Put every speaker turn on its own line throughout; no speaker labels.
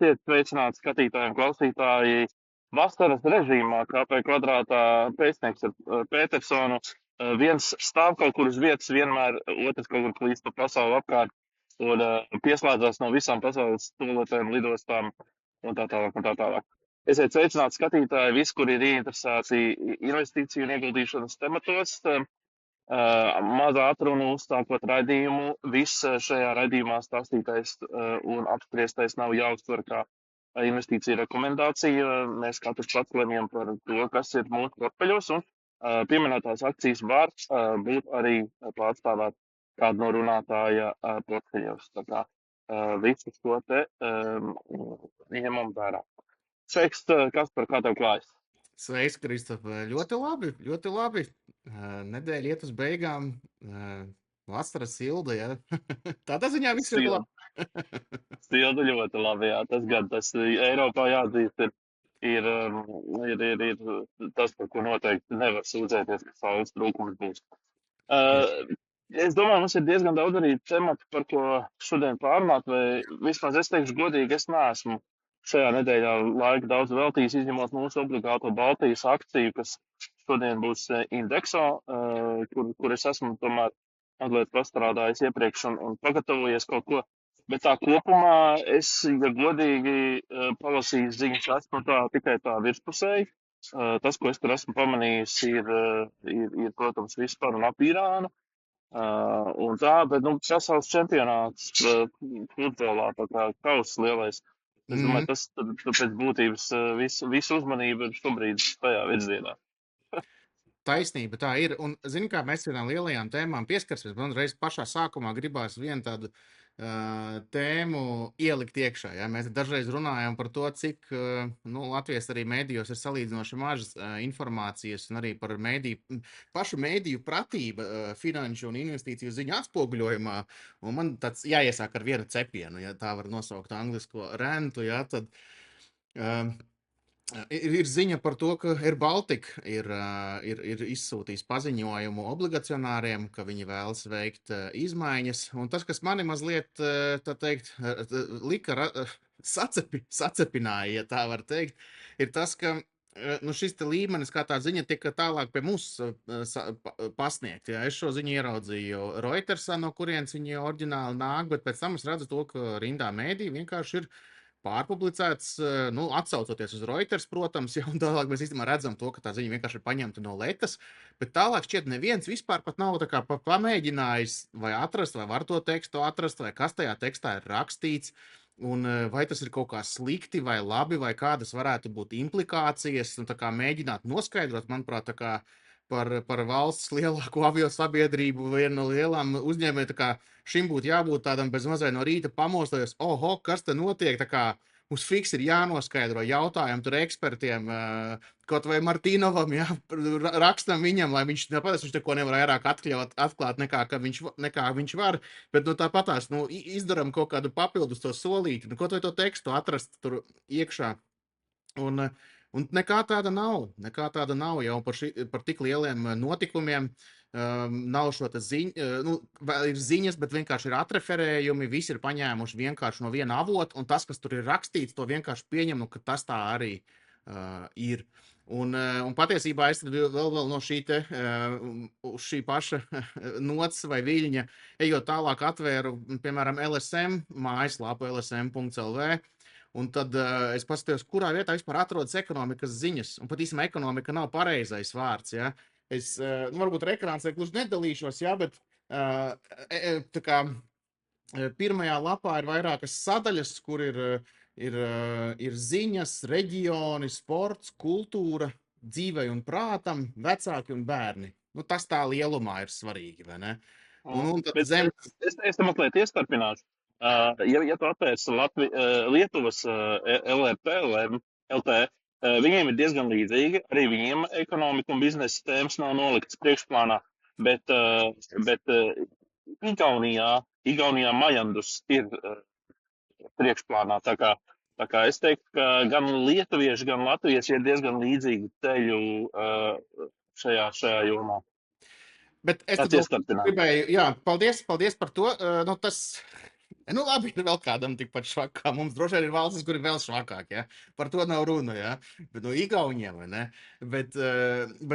Esiet sveicināti skatītāji un klausītāji. Vasaras režīmā KP kvadrātā pēcnieks ar Petersonu. Viens stāv kaut kur uz vietas vienmēr, otrs kaut kur klīst pa pasauli apkārt un pieslēdzās no visām pasaules toaletēm, lidostām un tā tālāk un tā tālāk. Esiet sveicināti skatītāji, visi, kuri ir ieinteresēti investīciju un ieguldīšanas tematos. Mazā atrunu uzsākot raidījumu. Viss šajā raidījumā stāstītais un apspriestais nav jāuztver kā investīcija rekomendācija. Mēs katrs pats lemjam par to, kas ir mūsu portfeļos, un pieminētās akcijas var būt arī pārstāvēt kādu no runātāja portfeļos. Tā kā visu šo te ņemam vērā. Sveiks, Kaspar, kā tev klājas?
Sveiks, Kristof. Ļoti labi, ļoti labi. Nedēļa iet uz beigām. Vasara silda, ja? Tādā ziņā viss ir labi.
Silda ļoti labi, jā. Tas gan, tas Eiropā jāatzīst ir tas, par ko noteikti nevar sūdzēties, ka saules trūkums būs. Es domāju, mums ir diezgan daudz arī tematu, par ko šodien pārunāt, vai vismaz es teikšu godīgi, es neesmu šajā nedēļā laika daudz veltījis, izņemot mūsu obligāto Baltijas akciju, kas šodien būs Indexo, kur es esmu tomēr mazliet pastrādājis iepriekš un pagatavojies kaut ko. Bet tā kopumā es, ja godīgi palasījis ziņas, esmu tikai tā virspusēji. Tas, ko es tur esmu pamanījis, ir protams, viss par un ap Irānu. Un tā, bet, pasaules čempionāts futbolā, tā kā kauss lielais. Es domāju, tas pēc būtības visu uzmanību ir šobrīd tajā virzienā.
Taisnība, tā ir. Un, zini, kā mēs tādām lielajām tēmām pieskarsimies, man reiz pašā sākumā gribās vienu tādu tēmu ielikt iekšā. Ja? Mēs dažreiz runājam par to, cik Latvijas arī mēdījos ir salīdzinoši mažas informācijas un arī par pašu mēdīju pratība finanšu un investīciju ziņu atspoguļojumā. Un man tāds jāiesāk ar vienu cepienu, ja tā var nosaukt anglisko rentu, ja, tad ir ziņa par to, ka Air Baltica ir izsūtījis paziņojumu obligacionāriem, ka viņi vēlas veikt izmaiņas. Un tas, kas mani mazliet, tā teikt, sacepināja, ja tā var teikt, ir tas, ka šis līmenis, kā tā ziņa tika tālāk pie mums pasniegt. Ja? Es šo ziņu ieraudzīju Reutersā, no kurienes viņi oriģināli nāk, bet pēc tam es redzu to, ka rindā mēdī vienkārši ir pārpublicēts, atsaucoties uz Reuters, protams, ja, un tālāk mēs īstenībā redzam to, ka tā ziņa vienkārši ir paņemta no letas, bet tālāk šķiet neviens vispār pat nav tā kā pamēģinājis vai atrast, vai var to tekstu atrast, vai kas tajā tekstā ir rakstīts, un vai tas ir kaut kā slikti vai labi, vai kādas varētu būt implikācijas, un tā kā mēģināt noskaidrot, manuprāt, tā kā par valsts lielāko aviosabiedrību, vienu no lielām uzņēmējiem, tā kā šim būtu jābūt tādam bez mazai no rīta pamostojos, kas te notiek, tā kā mums fiks ir jānoskaidro jautājumu tur ekspertiem, kaut vai Martīnovam, jā, rakstam viņam, lai viņš nepateic, viņš neko nevar vairāk atklāt nekā viņš var, bet tāpatās, izdaram kaut kādu papildus to solīti, kaut vai to tekstu atrast tur iekšā. Un nekā tāda nav jau par tik lieliem notikumiem. Nav šo ziņu, vēl ir ziņas, bet vienkārši ir atreferējumi, visi ir paņēmuši vienkārši no viena avota, un tas, kas tur ir rakstīts, to vienkārši pieņem, ka tas tā arī ir. Un patiesībā es vēl no šī paša nots vai viļņa, ejot tālāk atvēru, piemēram, LSM mājaslapu LSM.lv, un tad es paskatījos, kurā vietā vispār atrodas ekonomikas ziņas, un pat īstenībā ekonomika nav pareizais vārds, ja. Es, varbūt ar ekrāns gluži nedalīšos, ja, bet tā kā pirmajā lapā ir vairākas sadaļas, kur ir ziņas, reģioni, sports, kultūra, dzīvei un prātam, vecāki un bērni. Tas tā lielumā ir svarīgi, vai ne?
Es tam mazliet iestarpināšu. Ja tu atvērsi Lietuvas LT, viņiem ir diezgan līdzīgi, arī viņiem ekonomika un biznesa tēmas nav noliktas priekšplānā, bet Igaunijā Majandus ir priekšplānā. Tā kā es teiktu, ka gan lietuvieši, gan latvieši ir diezgan līdzīgi ceļu šajā jomā.
Bet es gribēju, jā, paldies par to. Tas Nu, labi, ir vēl kādam tikpat švakā. Mums droši vien ir valstis, kur ir vēl švakāk. Ja? Par to nav runa. Ja? Bet no Igauniem, vai ne? Bet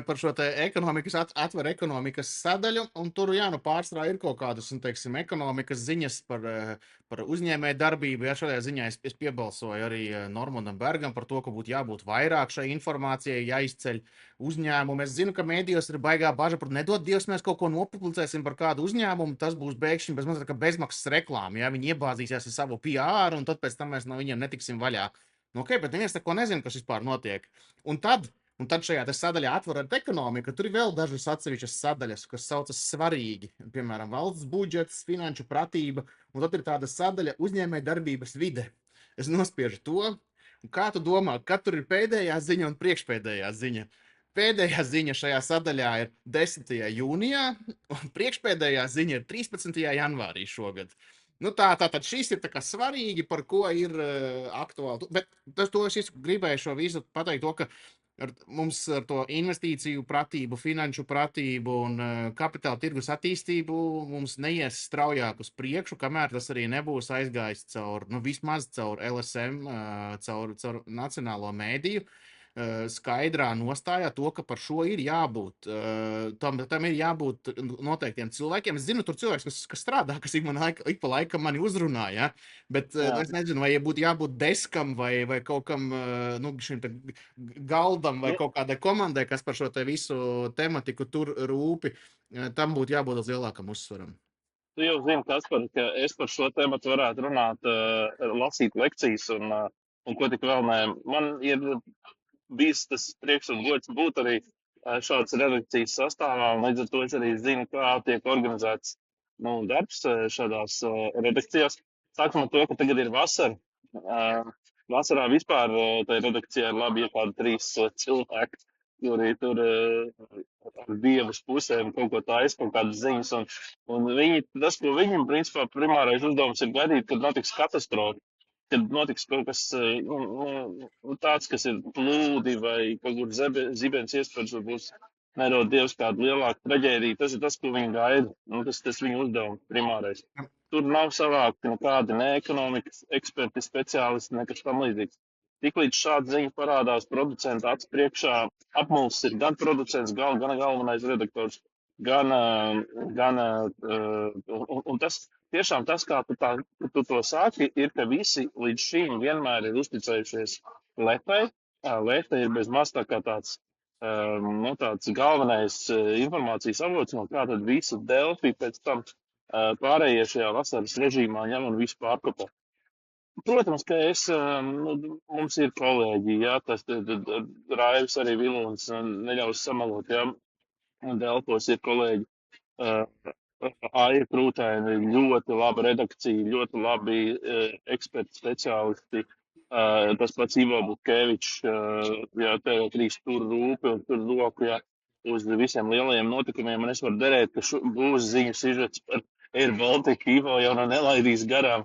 par šo te ekonomikas, atver ekonomikas sadaļu, un tur, jā, nu pārsvarā ir kaut kādas, nu, teiksim, ekonomikas ziņas par uzņēmēju darbību. Ja šajā ziņā es piebalsoju arī Normandam Bergam par to, ka būtu jābūt vairāk šai informācijai, jāizceļ uzņēmumu. Es zinu, ka mēdījos ir baigā bažas par nedod Dievs, mēs kaut ko nopublicēsim par kādu uzņēmumu. Tas būs pēkšņi bezmaksas reklāma. Ja? Viņi iebāzīsies ar savu PR, un tad pēc tam mēs no viņiem netiksim vaļā. Nu, okay, bet neviens neko nezina, kas vispār notiek. Un tad šajā sadaļā atverat ekonomiku, tur ir vēl dažas atsevišķas sadaļas, kas saucas svarīgi. Piemēram, valsts budžets, finanšu pratība, un tad ir tāda sadaļa uzņēmēja darbības vide. Es nospiežu to. Un kā tu domā, kad tur ir pēdējā ziņa un priekšpēdējā ziņa? Pēdējā ziņa šajā sadaļā ir 10. jūnijā, un priekšpēdējā ziņa ir 13. janvārī šogad. Nu tātad šis ir svarīgi, par ko ir aktuāli. Bet to es gribēju šo visu pateikt, to, ka mums ar to investīciju pratību, finanšu pratību un kapitāla tirgus attīstību mums neies straujāk uz priekšu, kamēr tas arī nebūs aizgājis vismaz caur LSM, caur Nacionālo mēdīju skaidrā nostājā to, ka par šo ir jābūt. Tam ir jābūt noteiktiem cilvēkiem. Es zinu, tur cilvēks, kas strādā, kas ik pa laikam mani uzrunā, ja? Bet es nezinu, vai būtu jābūt deskam vai kaut kam, šim galdam vai kaut kādai komandai, kas par šo te visu tematiku tur rūpi. Tam būtu jābūt uz lielākam uzsvaram.
Tu jau zini, Kaspar, ka es par šo tēmatu varētu runāt, lasīt lekcijas un ko tik vēl nē. Man ir bijis tas prieks un gods būt arī šādas redakcijas sastāvā, un līdz ar to es arī zinu, kā tiek organizēts darbs šādās redakcijās. Sākam ar to, ka tagad ir vasara. Vasarā vispār tai redakcijā ir labi, ja kādi 3 cilvēki, kuri tur ar dievas pusēm kaut ko taisa, kaut kādas ziņas, un tas, ko viņam, principā, primārais uzdevums ir gaidīt, kad notiks katastrofa. Kad notiks kaut kas tāds, kas ir plūdi vai kaut kur zibens iespējas, būs nedod Dievs kāda lielāka traģēdija. Tas ir tas, ko viņi gaida. Tas viņu uzdevums primārais. Tur nav savākti nekādi ne ekonomikas eksperti, speciālisti, nekas tam līdzīgs. Tiklīdz šāda ziņa parādās producenta acu priekšā, apmulsis ir gan producents, gan galvenais redaktors, gan tas. Tiešām tas, kā tu to sāki, ir, ka visi līdz šim vienmēr ir uzticējušies Letai. Leta ir bez maz tā kā tāds galvenais informācijas avots, no kā tad visu Delfi pēc tam pārējie šajā vasaras režīmā ņem un visu pārkopo. Protams, ka mums ir kolēģi, jā, tas Raivs arī Vilons neļaus samalot, jā, Delfos ir kolēģi. Aija Krūtaini, ļoti laba redakcija, ļoti labi eksperti, speciālisti. Tas pats Ivo Bukēvičs, TV3 tur rūpi un tur roku, uz visiem lielajiem notikumiem. Un es varu derēt, ka būs ziņu sižets par Air Baltica, Ivo jau nelaidīs garām.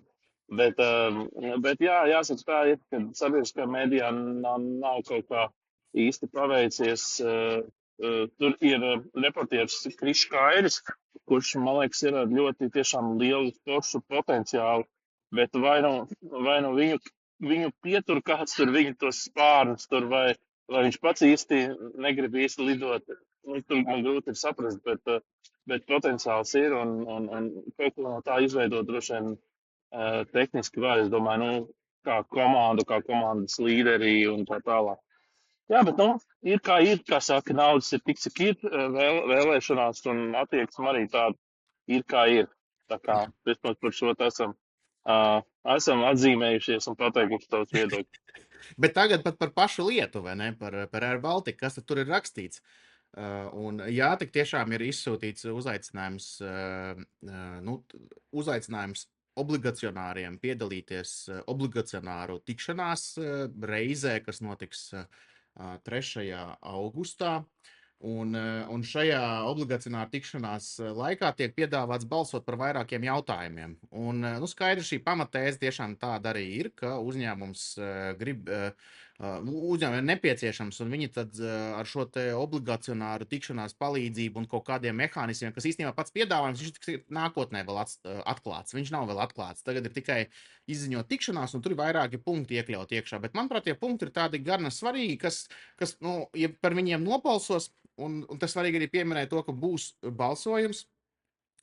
Bet jāsaka tā ir, ka sabiedriskā mēdījā nav kaut kā īsti paveicies. Tur ir reportieris Krišs Kairis, kurš, man liekas, ir ar ļoti tiešām lielu foršu potenciālu, bet vai nu viņu pietur kāds tur, viņu tos spārnus tur, vai viņš pats īsti negrib īsti lidot. Tur man grūti ir saprast, bet potenciāls ir un kaut ko no tā izveidot droši vien tehniski vēl, es domāju, kā komandas līderi un tā tālāk. Jā, bet ir, kā saka, naudas ir tik, cik ir, vēlēšanās un attieksme arī tāda ir, kā ir. Tā kā vispār par šo esam atzīmējušies un pateikuši savus viedokļus.
Bet tagad pat par pašu lietu, vai ne, par Air Baltica, kas tur ir rakstīts. Un jā, tik tiešām ir izsūtīts uzaicinājums obligacionāriem piedalīties obligacionāru tikšanās reizē, kas notiks 3. augustā. Un šajā obligacionāru tikšanās laikā tiek piedāvāts balsot par vairākiem jautājumiem. Un skaidrs, šī pamatēze tiešām tāda arī ir, ka uzņēmums grib uzņēmumiem nepieciešams, un viņi tad ar šo te obligacionāru tikšanās palīdzību un kaut kādiem mehānismiem, kas īstenībā pats piedāvājums, viņš ir nākotnē vēl atklāts. Viņš nav vēl atklāts. Tagad ir tikai izziņot tikšanās, un tur ir vairāki punkti iekļaut iekšā. Bet, manuprāt, tie punkti ir tādi gan svarīgi, kas nu, ja par viņiem nobalsos, un tas svarīgi arī pieminēt to, ka būs balsojums.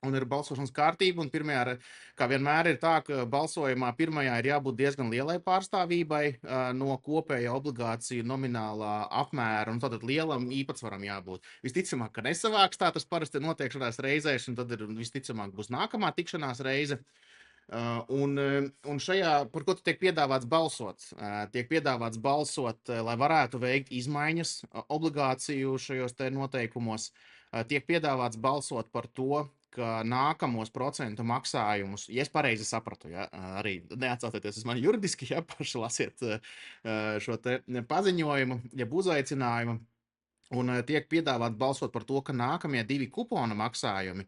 Un ir balsošanas kārtība, un pirmajā, kā vienmēr, ir tā, ka balsojumā pirmajā ir jābūt diezgan lielai pārstāvībai no kopējā obligāciju nominālā apmēra, un tātad lielam īpatsvaram jābūt. Visticamāk, ka nesavāks tā, tas parasti notiek šādās reizēs, un tad ir visticamāk būs nākamā tikšanās reize. Un šajā, par ko tiek piedāvāts balsot? Tiek piedāvāts balsot, lai varētu veikt izmaiņas obligāciju šajos te noteikumos. Tiek piedāvāts balsot par to, ka nākamos procentu maksājumus, ja es pareizi sapratu, ja, arī neatsaucieties uz mani juridiski, ja paši lasiet šo te paziņojumu, jeb uzaicinājumu, un tiek piedāvāts balsot par to, ka nākamie 2 kupona maksājumi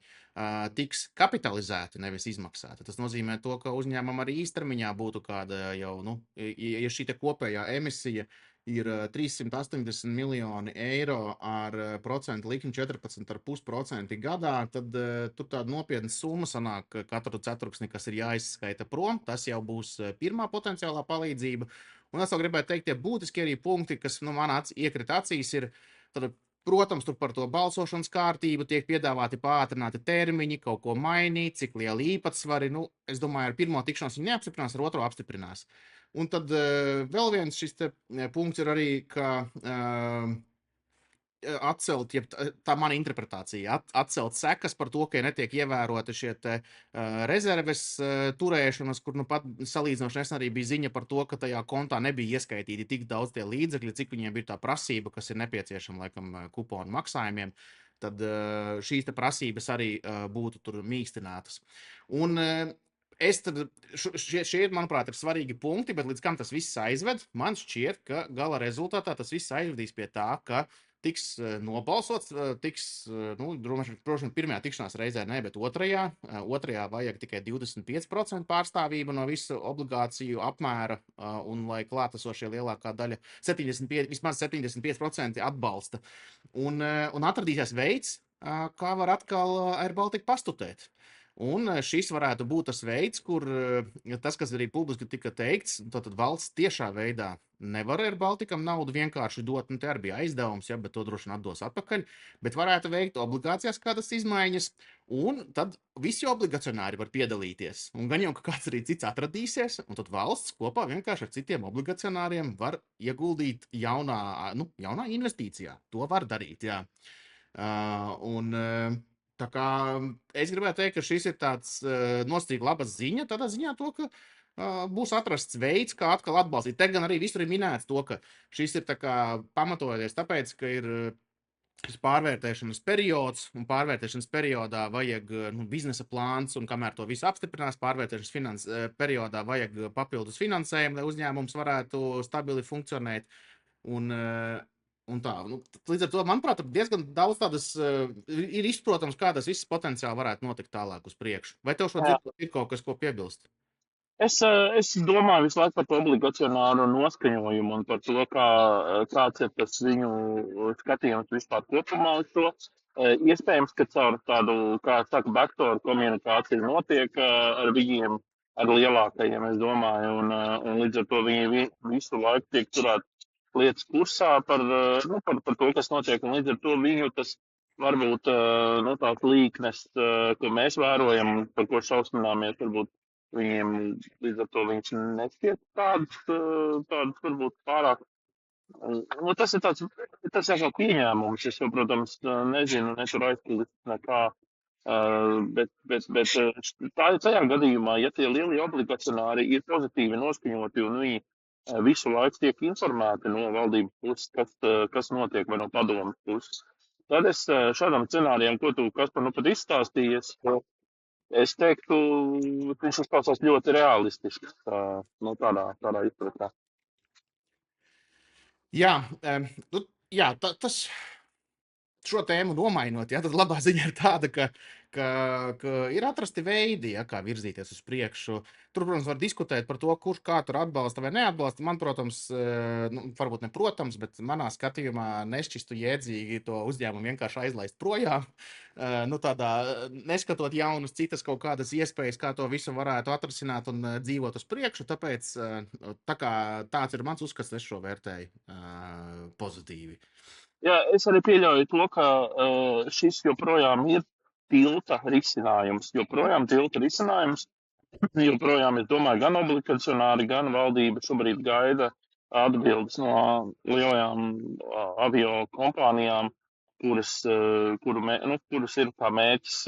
tiks kapitalizēti, nevis izmaksāti. Tas nozīmē to, ka uzņēmumam arī īstermiņā būtu kāda jau, nu, ja šī te kopējā emisija ir 380 miljoni eiro ar procentu likmi 14,5% gadā, tad tur tāda nopietna summa sanāk katru ceturksni, kas ir jāizskaita prom. Tas jau būs pirmā potenciālā palīdzība. Un es vēl gribētu teikt, tie būtiski arī punkti, kas nu, man iekrita acīs, ir, tad, protams, tur par to balsošanas kārtību tiek piedāvāti pātrināti termiņi, kaut ko mainīt, cik lieli īpatsvari. Nu, es domāju, ar pirmo tikšanos viņi neapstiprinās, ar otro apstiprinās. Un tad vēl viens šis punkts ir arī, ka atcelt, ja tā mana interpretācija, atcelt sekas par to, ka netiek ievēroti šie rezerves turēšanas, kur nu pat salīdzinoši nesen arī bija ziņa par to, ka tajā kontā nebija ieskaitīti tik daudz tie līdzekļi, cik viņiem ir tā prasība, kas ir nepieciešama laikam kuponu maksājumiem. Tad šīs prasības arī būtu tur mīkstinātas. Un šie, manuprāt, ir svarīgi punkti, bet līdz kam tas viss aizved, man šķiet, ka gala rezultātā tas viss aizvedīs pie tā, ka tiks nobalsots, tiks, nu, droši vien pirmajā tikšanās reizē ne, bet otrajā vajag tikai 25% pārstāvība no visu obligāciju apmēra, un lai klātesošie lielākā daļa, vismaz 75% atbalsta. Un atradīsies veids, kā var atkal Air Baltica pastutēt. Un šis varētu būt tas veids, kur tas, kas arī publiski tika teikts, tad valsts tiešā veidā nevar Air Balticam naudu vienkārši dot, nu te arī bija aizdevums, ja, bet to droši vien atdos atpakaļ, bet varētu veikt obligācijās kādas izmaiņas, un tad visi obligacionāri var piedalīties. Un gan jau, ka kāds arī cits atradīsies, un tad valsts kopā vienkārši ar citiem obligacionāriem var ieguldīt jaunā investīcijā. To var darīt, jā. Tā kā es gribētu teikt, ka šis ir tāds nosacīgi labas ziņa, tādā ziņā to, ka būs atrasts veids, kā atkal atbalstīt. Te gan arī visur ir minēts to, ka šis ir tā kā pamatojoties tāpēc, ka ir šis pārvērtēšanas periods, un pārvērtēšanas periodā vajag biznesa plāns, un kamēr to visu apstiprinās, pārvērtēšanas periodā vajag papildus finansējumu, lai uzņēmums varētu stabili funkcionēt. Un tā, nu, līdz ar to, manuprāt, diezgan daudz tādas ir izprotams, kā tas viss potenciāli varētu notikt tālāk uz priekšu. Vai tev šo dzirdot ir kaut kas, ko piebilst?
Es domāju visu laiku par to obligacionāru noskaņojumu un par to, kāds ir tas viņu skatījums vispār kopumā uz to. Iespējams, ka caur tādu, kā saka, backdoor komunikāciju notiek ar viņiem, ar lielākajiem, es domāju, un līdz ar to viņi visu laiku tiek turēt lietas kursā par to, kas notiek, un līdz ar to viņu tas varbūt tās līknes, ko mēs vērojam, par ko šausmināmies, varbūt viņiem līdz ar to viņš nešķiet tādas varbūt pārāk. Nu, tas ir jau pieņēmums, es jau, protams, nezinu, netur aizpildīt nekā, bet tajā gadījumā, ja tie lielie obligacionāri ir pozitīvi noskaņoti un viņi visu laiku tiek informēti no valdības puses, kas notiek, vai no padomas puses. Tad es šādam scenārijam, ko tu, Kaspar, nu pat izstāstījies, es teiktu, viņš izklausās ļoti realistisks, tādā izpratnē.
Jā, tas šo tēmu nomainot, jā, tad labā ziņa ir tāda, ka ka ir atrasti veidi, ja, kā virzīties uz priekšu. Tur, protams, var diskutēt par to, kurš kā tur atbalsta vai neatbalsta. Man, protams, nu, varbūt ne protams, bet manā skatījumā nešķistu jēdzīgi to uzņēmumu vienkārši aizlaist projām. Nu, tādā, neskatot jaunas citas kaut kādas iespējas, kā to visu varētu atrisināt un dzīvot uz priekšu. Tāpēc tā kā tāds ir mans uzskats, es šo vērtēju pozitīvi.
Jā, es arī pieļauju to, ka šis joprojām ir tilta risinājums. Joprojām tilta risinājums. Joprojām, es domāju, gan obligacionāri, gan valdība šobrīd gaida atbildes no lielajām avio kompānijām, kuras ir kā mērķis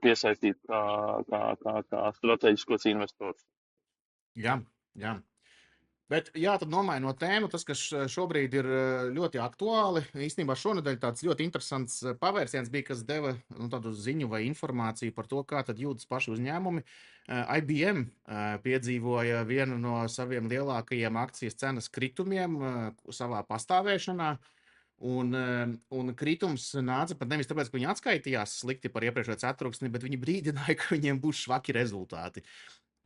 piesaistīt kā strateģiskos investors.
Jā, jā. Bet, jā, tad nomainot tēmu, tas, kas šobrīd ir ļoti aktuāli, īstenībā šonadēļ tāds ļoti interesants pavērsiens bija, kas deva tādu ziņu vai informāciju par to, kā tad jūtas paši uzņēmumi. IBM piedzīvoja vienu no saviem lielākajiem akcijas cenas kritumiem savā pastāvēšanā. Un kritums nāca pat nevis tāpēc, ka viņi atskaitījās slikti par iepriekšējo ceturksni, bet viņi brīdināja, ka viņiem būs švaki rezultāti.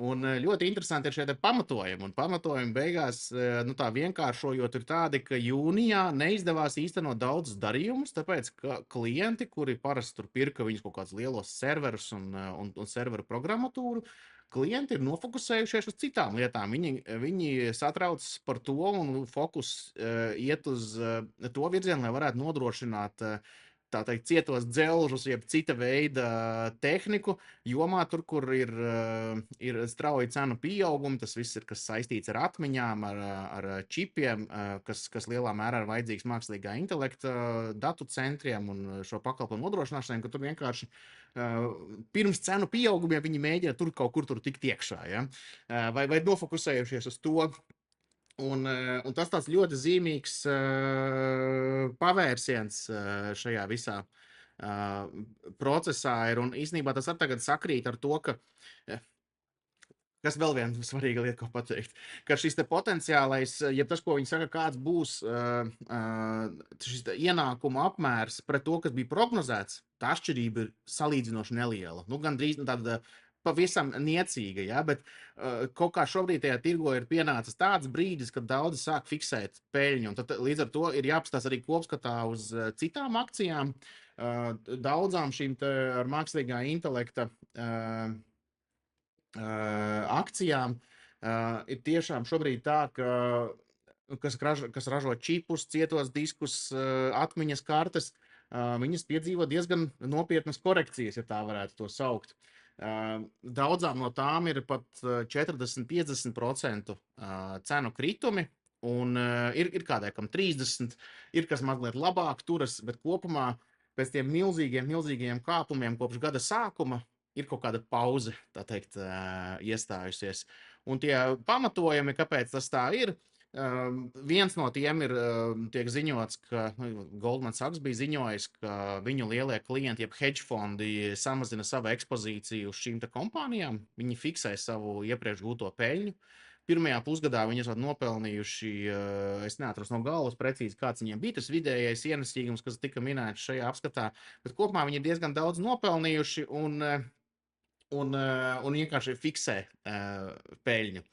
Un ļoti interesanti ir šie pamatojumi. Un pamatojumi beigās, nu tā vienkāršojot, ir tādi, ka jūnijā neizdevās īstenot daudzus darījumus, tāpēc ka klienti, kuri parasti tur pirka viņus kaut kādus lielos serverus un serveru programmatūru, klienti ir nofokusējušies uz citām lietām. Viņi satraucas par to, un fokus iet uz to virzienu, lai varētu nodrošināt tā teikt, cietos dzelžus, jeb cita veida tehniku, jomā tur, kur ir strauji cenu pieaugumi, tas viss ir, kas saistīts ar atmiņām, ar čipiem, kas lielā mērā ir vajadzīgs mākslīgā intelekta datu centriem un šo pakalpojumu nodrošināšanai, ka tur vienkārši pirms cenu pieaugumiem viņi mēģina tur kaut kur tur tikt iekšā, ja? vai nofokusējušies uz to. Un tas tāds ļoti zīmīgs pavērsiens šajā visā procesā ir. Un īstenībā tas tagad sakrīt ar to, ka, kas vēl viena svarīga lieta, ko pateikt, ka šis potenciālais, ja tas, ko viņi saka, kāds būs šis ienākuma apmērs pret to, kas bija prognozēts, tā atšķirība ir salīdzinoši neliela. Nu, gandrīz tāda pavisam niecīga, ja, bet kaut kā šobrīd tajā tirgo ir pienācis tāds brīdis, kad daudzi sāk fiksēt peļņu, un tad līdz ar to ir jāapstās arī kopskatā uz citām akcijām, daudzām šīm ar mākslīgā intelekta akcijām ir tiešām šobrīd tā, ka kas ražo čipus, cietos diskus, atmiņas kartes, viņas piedzīvo diezgan nopietnas korekcijas, ja tā varētu to saukt. Daudzām no tām ir pat 40–50% cenu kritumi, un ir kādai, kam 30%, ir kas mazliet labāk turas, bet kopumā pēc tiem milzīgiem kāpumiem kopš gada sākuma ir kaut kāda pauze, tā teikt, iestājusies. Un tie pamatojumi, kāpēc tas tā ir, viens no tiem ir, tiek ziņots, ka Goldman Sachs bija ziņojis, ka viņu lielie klienti, jeb hedge fondi, samazina savu ekspozīciju uz šīm kompānijām. Viņi fiksē savu iepriekš gūto peļņu. Pirmajā pusgadā viņi esat nopelnījuši, es neatrastu no galvas precīzi, kāds viņiem bija tas vidējais ienesīgums, kas tika minēts šajā apskatā, bet kopumā viņi ir diezgan daudz nopelnījuši un vienkārši fiksē peļņu.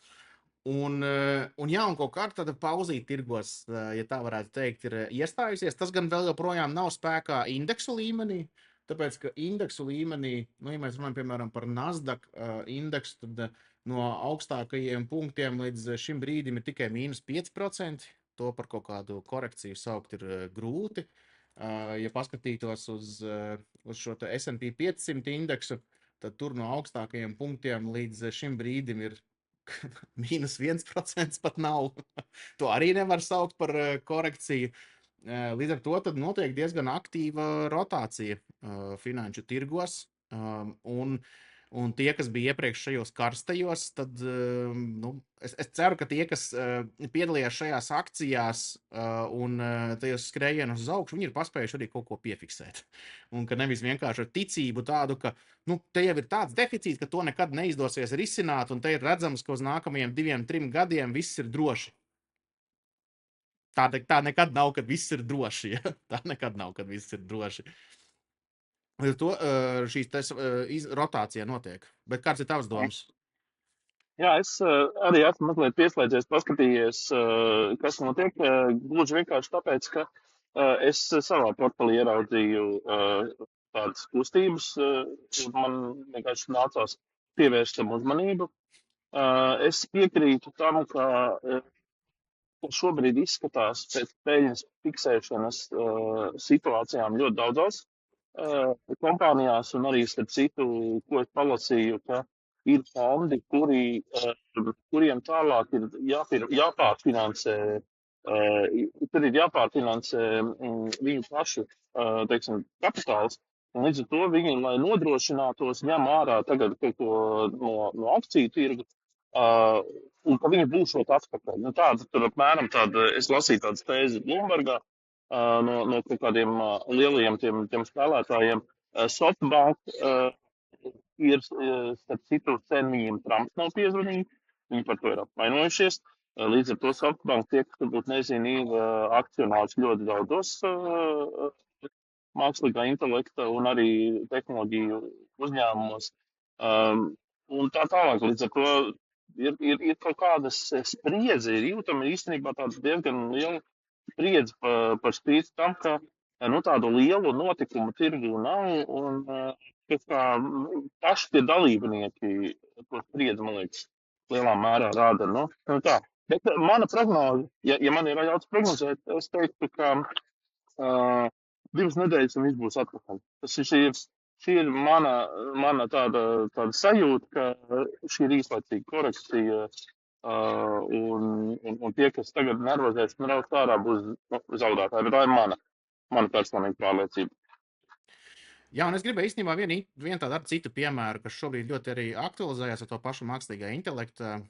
Un kaut kā tāda pauzīt tirgos, ja tā varētu teikt, ir iestājusies. Tas gan vēl joprojām nav spēkā indeksu līmenī, tāpēc, ka indeksu līmenī, nu, ja mēs runājam, piemēram, par Nasdaq indeksu, tad no augstākajiem punktiem līdz šim brīdim ir tikai -5%. To par kaut kādu korekciju saukt ir grūti. Ja paskatītos uz šo S&P 500 indeksu, tad tur no augstākajiem punktiem līdz šim brīdim ir -1% pat nav. To arī nevar saukt par korekciju. Līdz ar to tad notiek diezgan aktīva rotācija finanšu tirgos. Un tie, kas bija iepriekš šajos karstajos, tad nu, es ceru, ka tie, kas piedalījās šajās akcijās un tajos skrējienos uz augšu, viņi ir paspējuši arī kaut ko piefiksēt. Un ka nevis vienkārši ar ticību tādu, ka nu, te jau ir tāds deficīts, ka to nekad neizdosies risināt, un te ir redzams, ka uz nākamajiem 2–3 gadiem viss ir droši. Tā nekad nav, kad viss ir droši. Ja? Tā nekad nav, kad viss ir droši. Līdz ar to šīs rotācija notiek. Bet kāds ir tavs domas?
Jā, es arī esmu mazliet pieslēdzies, paskatījies, kas notiek. Gluži vienkārši tāpēc, ka es savā portfelī ieraudzīju tādas kustības, un man vienkārši nācās pievērst tam uzmanību. Es piekrītu tam, ka šobrīd izskatās pēc peļņas fiksēšanas situācijām ļoti daudzās kompānijās, un arī starp citu, ko es palasīju, ka ir fondi, kuriem tālāk ir jāpārfinansē, tur ir jāpārfinansē viņu pašu, teiksim, kapitāls. Un līdz ar to viņi, lai nodrošinātos, ņem ārā tagad kaut ko no akciju tirgu, un ka viņi būšot atpakaļ. Nu, tāda tur apmēram tāda, es lasīju tādas tēzes Bloombergā no kaut kādiem lielajiem tiem spēlētājiem. SoftBank ir, starp citu, sen viņiem Trumps nav piezvanījis, viņi par to ir apvainojušies. Līdz ar to SoftBank tie, kas varbūt nezina, ir akcionārs ļoti daudzos mākslīgā intelekta un arī tehnoloģiju uzņēmumos. Un tā tālāk, līdz ar to ir kaut kādas spriedze, ir jūtama īstenībā tāda diezgan liela spriedze par spīti tam, ka tādu lielu notikumu tirgu nav, un paši tie dalībnieki to spriedzi, man liekas, lielā mērā rāda. Nu tā. Bet mana prognoze, ja man ir jāļauts prognozēt, es teiktu, ka 2 nedēļas un viss būs atpakaļ. Šī ir mana tāda sajūta, ka šī ir īslaicīga korekcija, un tie, kas tagad nervozēs un raust ārā, būs zaudētāji. Bet tā ir mana personīga pārliecība.
Jā, un es gribēju īstenībā vienu tādu citu piemēru, kas šobrīd ļoti arī aktualizējās ar to pašu mākslīgā intelekta,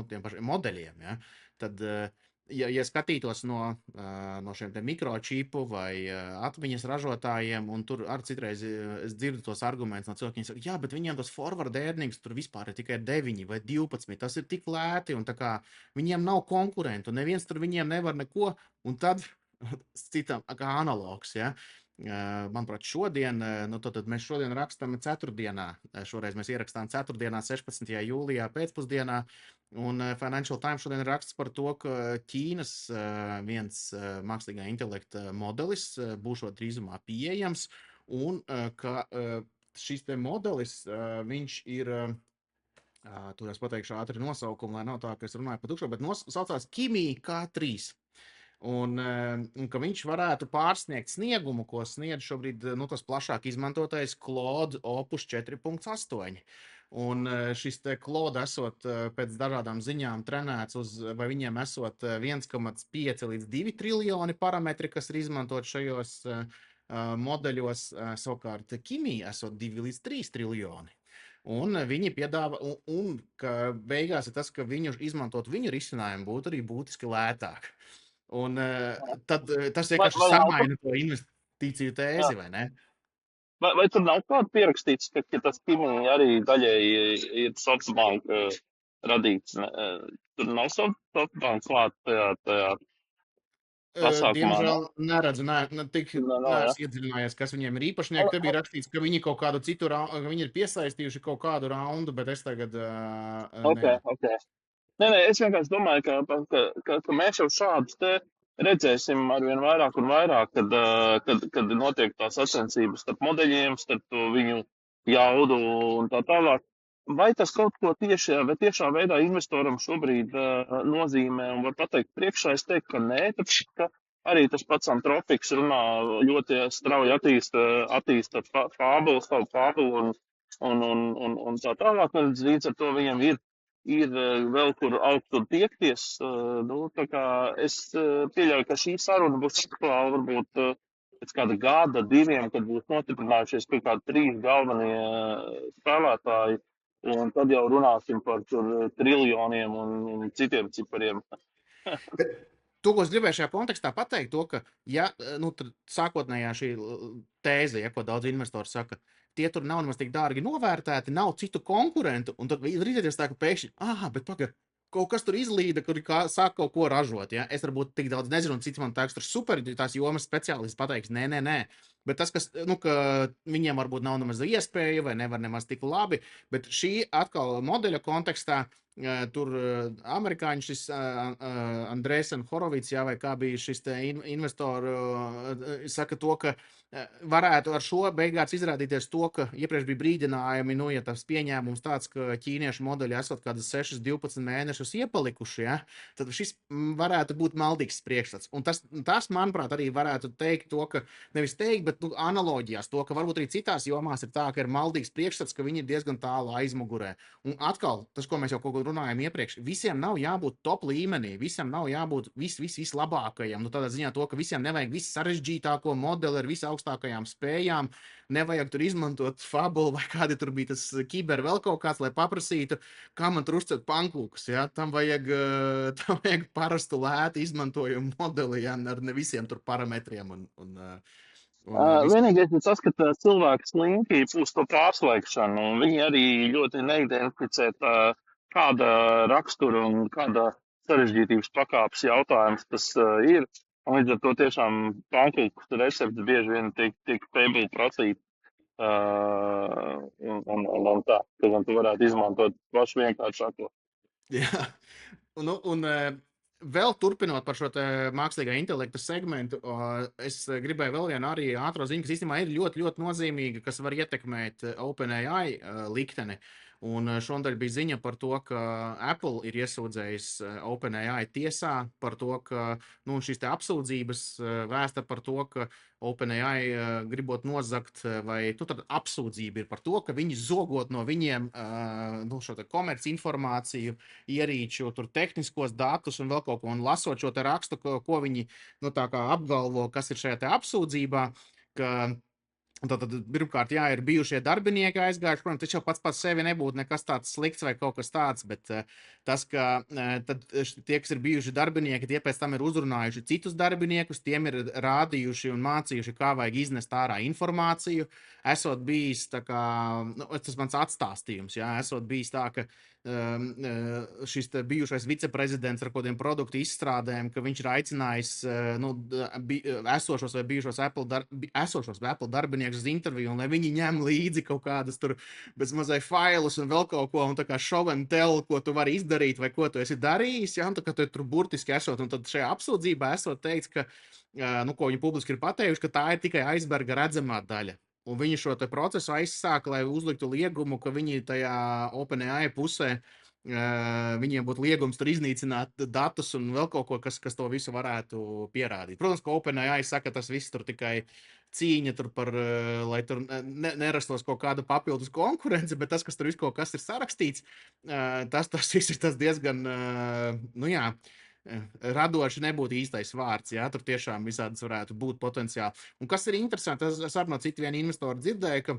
tiem pašiem modeļiem. Ja? Tad, ja skatītos no šiem mikročipu vai atmiņas ražotājiem, un tur arī citreiz es dzirdu tos argumentus no cilvēkiem, saka, jā, bet viņiem tas forward earnings tur vispār ir tikai 9 vai 12, tas ir tik lēti, un tā kā viņiem nav konkurentu, neviens tur viņiem nevar neko, un tad citam kā analogs, ja. Manuprāt, šodien, tad mēs šodien rakstām ceturtdienā, šoreiz mēs ierakstām ceturtdienā, 16. jūlijā pēcpusdienā, un Financial Times šodien raksts par to, ka Ķīnas viens mākslīgā intelekta modelis būšot drīzumā pieejams, un ka šis te modelis, viņš ir, tur es pateikšu ātri nosaukumu, lai nav tā, ka es runāju par tukšo, bet saucās Kimi K3. Un ka viņš varētu pārsniegt sniegumu, ko sniedz šobrīd tas plašāk izmantotais Claude Opus 4.8. Un šis te Claude esot pēc dažādām ziņām trenēts vai viņiem esot 1,5 līdz 2 triljoni parametri, kas ir izmantot šajos modeļos, savukārt Kimi esot 2 līdz 3 triljoni. Un viņi piedāvā, un ka beigās ir tas, ka viņu izmantot viņu risinājumu būtu arī būtiski lētāk. Un tad tas vienkārši samaina to investīciju tēzi, vai ne?
Vai tur nav kāda pierakstīts, ka tas Kimi arī daļēji ir SoftBank radīts? Tur nav SoftBank klāt tajā pasākumā?
Diemžēl neredzu, neesmu iedziļinājies, kas viņiem ir īpašnieki. Te bija rakstīts, ka viņi kaut kādu citu, viņi ir piesaistījuši kaut kādu raundu, bet es tagad
Okay. Nē, es vienkārši domāju, ka mēs jau šādus te redzēsim arvien vairāk un vairāk, kad notiek tā sacensības starp modeļiem, starp to viņu jaudu un tā tālāk. Vai tas kaut ko tiešā veidā investoram šobrīd nozīmē un var pateikt priekšā? Es teiktu, ka nē, tāpēc, ka arī tas pats Anthropics runā ļoti strauji attīsta savu fābulu un tā tālāk. Līdz ar to viņam ir vēl kur augt un tiekties. Tā kā es pieļauju, ka šī saruna būs aktuāla varbūt pēc kāda gada, 2, kad būs nostiprinājušies kaut kādi 3 galvenie spēlētāji, un tad jau runāsim par triljoniem un citiem cipariem.
To, ko es gribēju šajā kontekstā pateikt, to, ka, ja sākotnējā šī tēze, ko daudz investori saka, tie tur nav nemaz tik dārgi novērtēti, nav citu konkurentu, un tad rīzēties tā, ka pēkšņi, bet pagaid, kaut kas tur izlīda, kur sāk kaut ko ražot, ja? Es varbūt tik daudz nezinu, un cits man teiks, tur super, tās jomas speciālists pateiks, nē, Bet tas, ka viņiem varbūt nav nemaz iespēja vai nevar nemaz tik labi, bet šī atkal modeļa kontekstā tur amerikāņu šis Andrēsen Horovits, jā, vai kā bija šis te investoru, saka to, ka varētu ar šo beigās izrādīties to, ka iepriekš bija brīdinājumi, ja tas pieņēmums tāds, ka ķīniešu modeļi esot kādas 6, 12 mēnešus iepalikuši, ja, tad šis varētu būt maldīgs priekšstats. Un tas, manuprāt, arī varētu teikt to, ka nevis teikt, bet analoģijās to, ka varbūt arī citās jomās ir tā, ka ir maldīgs priekšstats, ka viņi ir diezgan tālu aizmugurē. Un atkal, tas, ko mēs jau kaut ko runājam iepriekš, visiem nav jābūt top līmenī, visam nav jābūt vislabākajam. Tādā ziņā to, ka visiem nevajag visu sarežģītāko modeli ar visaugstākajām spējām, nevajag tur izmantot fabulu vai kādi tur bija tas kiber vēl kaut kāds, lai paprasītu, kā man tur uzcelt pankūkus, ja? Tam vajag parastu lētu izmantojumu modeli, ja? Ar ne visiem tur parametriem un
Vienīgais ir tas, ka cilvēki slinki uz to pārslēgšanu, un viņi arī ļoti neidentificē kāda rakstura un kāda sarežģītības pakāpes jautājums tas ir. Un līdz ar to tiešām pankūku recepts bieži vien tiek pēbuli prasīt. Un tā, ka tu varētu izmantot pašu vienkāršāko.
Jā, un vēl turpinot par šo mākslīgā intelekta segmentu, es gribēju vēl vienu arī ātro ziņu, kas īstenībā ir ļoti, ļoti nozīmīga, kas var ietekmēt OpenAI likteni. Un šodien bija ziņa par to, ka Apple ir iesūdzējis OpenAI tiesā par to, ka šīs apsūdzības vēsta par to, ka OpenAI gribot nozagt, vai tad apsūdzība ir par to, ka viņi zogot no viņiem šo komerci informāciju, ierīču, tur tehniskos datus un vēl kaut ko, un lasot šo te rakstu, ko viņi tā kā apgalvo, kas ir šajā te apsūdzībā, ka Tad, pirmkārt, jā, ir bijušie darbinieki aizgājuši. Protams, tas jau pats sevi nebūtu nekas tāds slikts vai kaut kas tāds, bet tas, ka tie, kas ir bijuši darbinieki, tie pēc tam ir uzrunājuši citus darbiniekus, tiem ir rādījuši un mācījuši, kā vajag iznest ārā informāciju. Esot bijis tā kā, tas mans atstāstījums, jā, esot bijis tā, ka šis bijušais viceprezidents ar kādiem produktu izstrādēm, ka viņš ir aicinājis esošos vai bijušos Apple darbiniekus uz interviju, un lai viņi ņem līdzi kaut kādas tur bezmazai failus un vēl kaut ko, un tā kā show and tell, ko tu vari izdarīt vai ko tu esi darījis, ja, un tā kā tu tur burtiski esot, un tad šajā apsūdzībā esot teikts, ka, ko viņi publiski ir pateikuši, ka tā ir tikai aizberga redzamā daļa. Un viņi šo procesu aizsāka, lai uzliktu liegumu, ka viņi tajā OpenAI pusē viņiem būtu liegums tur iznīcināt datus un vēl kaut ko, kas to visu varētu pierādīt. Protams, ka OpenAI saka, tas viss tur tikai cīņa tur par, lai tur nerastos kaut kāda papildus konkurence, bet tas, kas tur viss kaut kas ir sarakstīts, tas viss ir tas diezgan, radoši nebūtu īstais vārds, jā, tur tiešām visādas varētu būt potenciāli. Un kas ir interesanti, es arī no citu vienu investoru dzirdēju, ka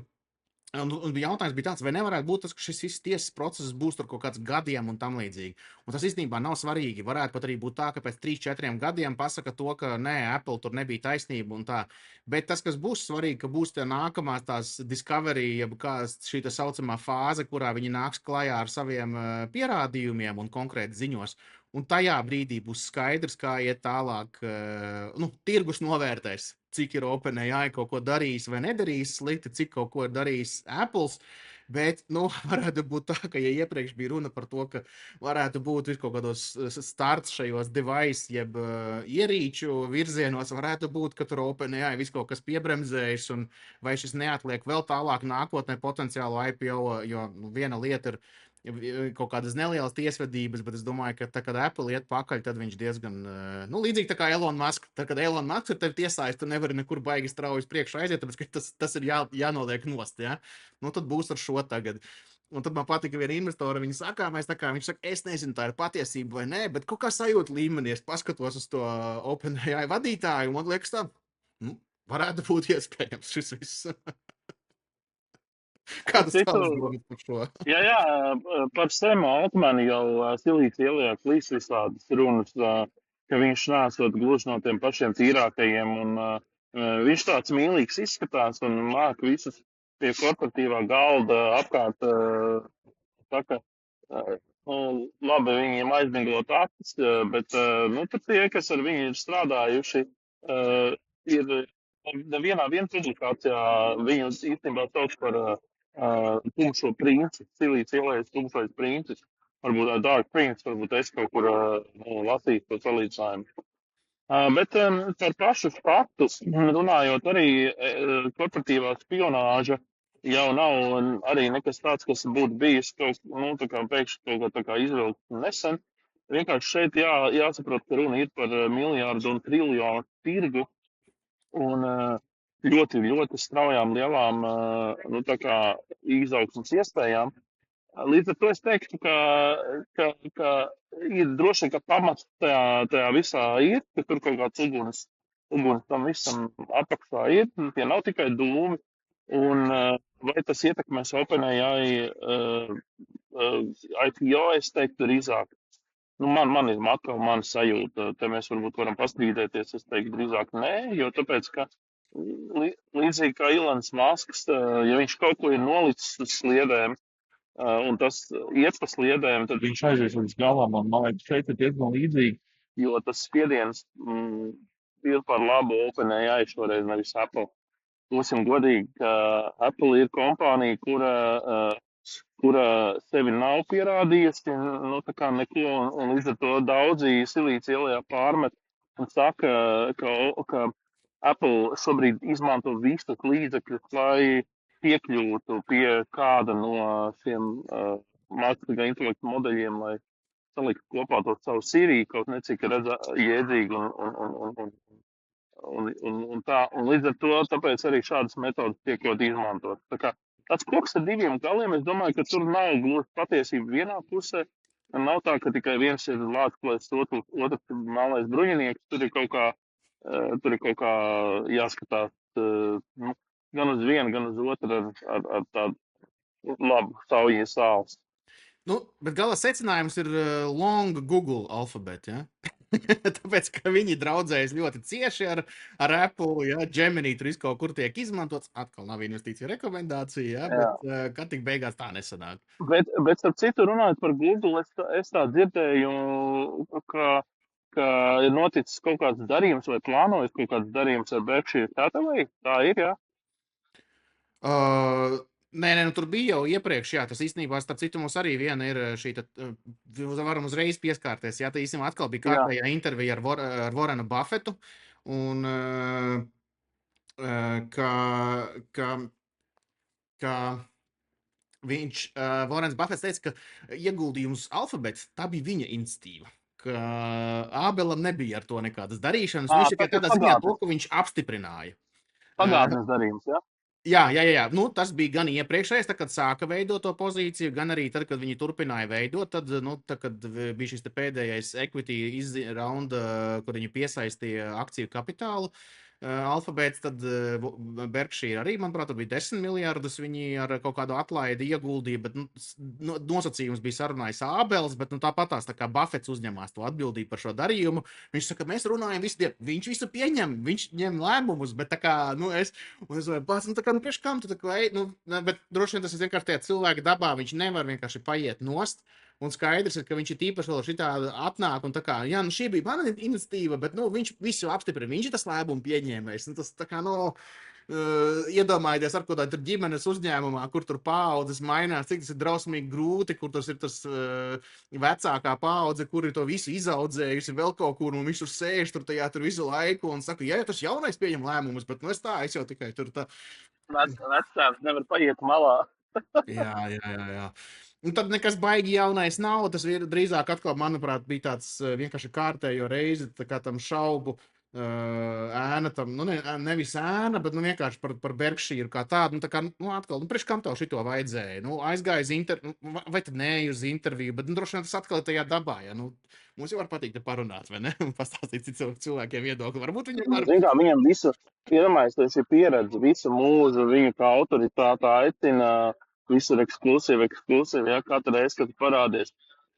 un jautājums bija tāds, vai nevarētu būt tas, ka šis tiesas process būs tur kaut kāds gadiem un tam līdzīgi. Un tas īstenībā nav svarīgi. Varētu pat arī būt tā, ka pēc 3-4 gadiem pasaka to, ka nē, Apple tur nebija taisnība un tā. Bet tas, kas būs svarīgi, ka būs tie nākamās tās discovery, jeb kā šī tā saucamā fāze, kurā viņi nāks klajā ar saviem pierādījumiem un konkrēti ziņos. Un tajā brīdī būs skaidrs, kā iet tālāk. Tirgus novērtēs, cik ir OpenAI kaut ko darījis vai nedarījis slikti, cik kaut ko ir darījis Apple. Bet varētu būt tā, ka, ja iepriekš bija runa par to, ka varētu būt kaut kādos starts šajos device, jeb ierīču virzienos, varētu būt, ka tur OpenAI viss kaut kas piebremzējis, un vai šis neatliek vēl tālāk nākotnē potenciālu IPO, jo viena lieta ir kaut kādas nelielas tiesvedības, bet es domāju, ka, kad Apple iet pakaļ, tad viņš diezgan, līdzīgi tā kā Elon Musk. Tad, kad Elon Musk ir tevi tiesājis, tu nevari nekur baigi strauji priekšā aiziet, tāpēc, ka tas ir jānoliek nost, ja? Tad būs ar šo tagad. Un tad man patika viena investora, viņa sakāmais, viņš saka, es nezinu, tā ir patiesība vai nē, bet kaut kā sajūta līmenī, es paskatos uz to OpenAI vadītāju, un man liekas tā, varētu būt iespējams šis viss. Kādas tavas domas par šo?
Jā, par Semu Altmanu jau Silīts ieliek līdz visādas runas, ka viņš nesot gluži no tiem pašiem tīrākajiem, un viņš tāds mīlīgs izskatās un māk visus pie korporatīvā galda apkārt, saka, labi, viņiem aizmīglot acis, bet, tur tie, kas ar viņu ir strādājuši, ir nevienā publikācijā viņu īstenībā sauc par tumšo princi, Silīts ielais tumšais princis. Varbūt Dark Prince, varbūt es kaut kur lasīju to salīdzinājumu. Bet par pašu faktu runājot, arī korporatīvā spionāža jau nav arī nekas tāds, kas būtu bijis kaut, nu, tā kā pēkšņi kaut kā tā kā izvilkt nesen. Vienkārši šeit jāsaprot, ka runa ir par miljārdu un triljonu tirgu un ļoti, ļoti straujām lielām nu, tā kā izaugsmas iespējām. Līdz ar to es teiktu, ka ir droši vien, ka pamats tajā visā ir, ka tur kaut kāds uguns tam visam apakšā ir, tie nav tikai dūmi. Un vai tas ietekmēs OpenAI IPO, es teiktu, drīzāk. Nu, man ir atkal mana sajūta, te mēs varbūt varam pastrīdēties, es teiktu drīzāk nē, jo tāpēc, ka līdzīgi kā Ilons Masks, ja viņš kaut ko ir nolicis uz sliedēm, un tas iet pa sliedēm, tad viņš aizies līdz galam, un man liekas, šeit ir diezgan līdzīgi, jo tas spiediens ir par labu OpenAI šoreiz, nevis Apple. Būsim godīgi, ka Apple ir kompānija, kura sevi nav pierādījusi, nu, tā kā neko, un līdz ar to daudzi Silīts ielā pārmet un saka, ka Apple šobrīd izmanto visus līdzekļus, lai piekļūtu pie kāda no šiem mākslīgā intelekta modeļiem, lai saliktu kopā to savu Siri, kaut necik jēdzīgi un līdz ar to tāpēc arī šādas metodas tiek ļoti izmantotas. Tā kā tāds koks ar diviem galiem, es domāju, ka tur nav gluži patiesība vienā pusē. Nav tā, ka tikai viens ir lāčplēs, otrs ir melnais bruņinieks. Tur ir kaut kā jāskatās nu, gan uz vienu, gan uz otru ar tādu labu sauju sāls.
Nu, bet gala secinājums ir long Google alfabēta. Ja? Tāpēc, ka viņi draudzējas ļoti cieši ar Apple, ja Gemini tur kaut kur tiek izmantots. Atkal nav investīcija rekomendācija, ja? Bet kad tik beigās tā nesanāk.
Bet starp citu, runājot par Google, es tā dzirdēju, ka ir noticis kaut kāds darījums vai plānojas kaut kāds darījums ar Berkshire Hathaway. Tā ir, jā?
Nē, nu, tur bija jau iepriekš, jā, tas īstenībā, starp citu, mums arī viena ir šī, varam uzreiz pieskārties, jā, tā īstenībā atkal bija kārtējā intervija ar Warrenu Buffetu, un ka viņš, Warrens Buffets teica, ka ieguldījums Alphabet, tā bija viņa iniciatīva. Ka Ābelam nebija ar to nekādas darīšanas, viņš tikai tādā ziņā to, ka viņš apstiprināja.
Pagātnes darījums, jā?
Jā. Nu, tas bija gan iepriekšējais, kad sāka veidot to pozīciju, gan arī tad, kad viņi turpināja veidot. Tad, nu, kad bija šis pēdējais equity round, kur viņi piesaistīja akciju kapitālu, Alphabets, tad Berkshire arī, manuprāt, bija 10 miljardus. Viņi ar kaut kādu atlaidi ieguldīja, bet nosacījums bija sarunājis Ābels, bet tāpat tā kā Buffets uzņemās to atbildību par šo darījumu. Viņš saka, mēs runājam visu dienu, viņš visu pieņem, viņš ņem lēmumus, bet tā kā, nu, es domāju, pats, nu, tā kā, nu, priekš kam tu tā kā, nu, bet droši vien tas ir vienkārši tajā cilvēka dabā, viņš nevar vienkārši paiet nost. Un skaidrs ir, ka viņš ir īpaši vēl šitā atnāk un tā kā, jā, nu šī bija mana iniciatīva, bet, nu, viņš visu apstiprina, viņš ir tas lēmumu pieņēmējs. Nu, tas tā kā, nu, iedomājieties ar kādā ģimenes uzņēmumā, kur tur paaudzes mainās, cik tas ir drausmīgi grūti, kur tas ir tas vecākā paudze, kuri to visu izaudzējusi vēl kaut kur, un viņš tur sēž tur tajā tur visu laiku un saka, jā, tas jaunais pieņem lēmumus, bet, nu, es jau tikai tur tā.
Vecāks nevar paiet malā.
Jā. Un tad nekas baigi jaunais nav. Tas ir drīzāk atkal, manuprāt, bija tāds vienkārši kārtējo reizi, tā kā tam šaubu ēna, tam, nu, nevis ēna, bet, nu, vienkārši par Berkshire kā tādu, nu, tā kā, nu, atkal, nu, priekš kam tev šito vajadzēja? Nu, aizgāja uz vai tad ne uz interviju, bet, nu, droši vien tas atkal ir tajā dabā, ja, nu, mums jau var patīt te parunāt, vai ne? Un pastāstīt cilvēkiem viedokli. Varbūt viņam var.
Zin kā, viņam visu, iedomājies, tas ir pieredze, visu mūžu, viņu kā autoritāte aicina visur ekskluzīvi, ja, katru reizi, kad parādies.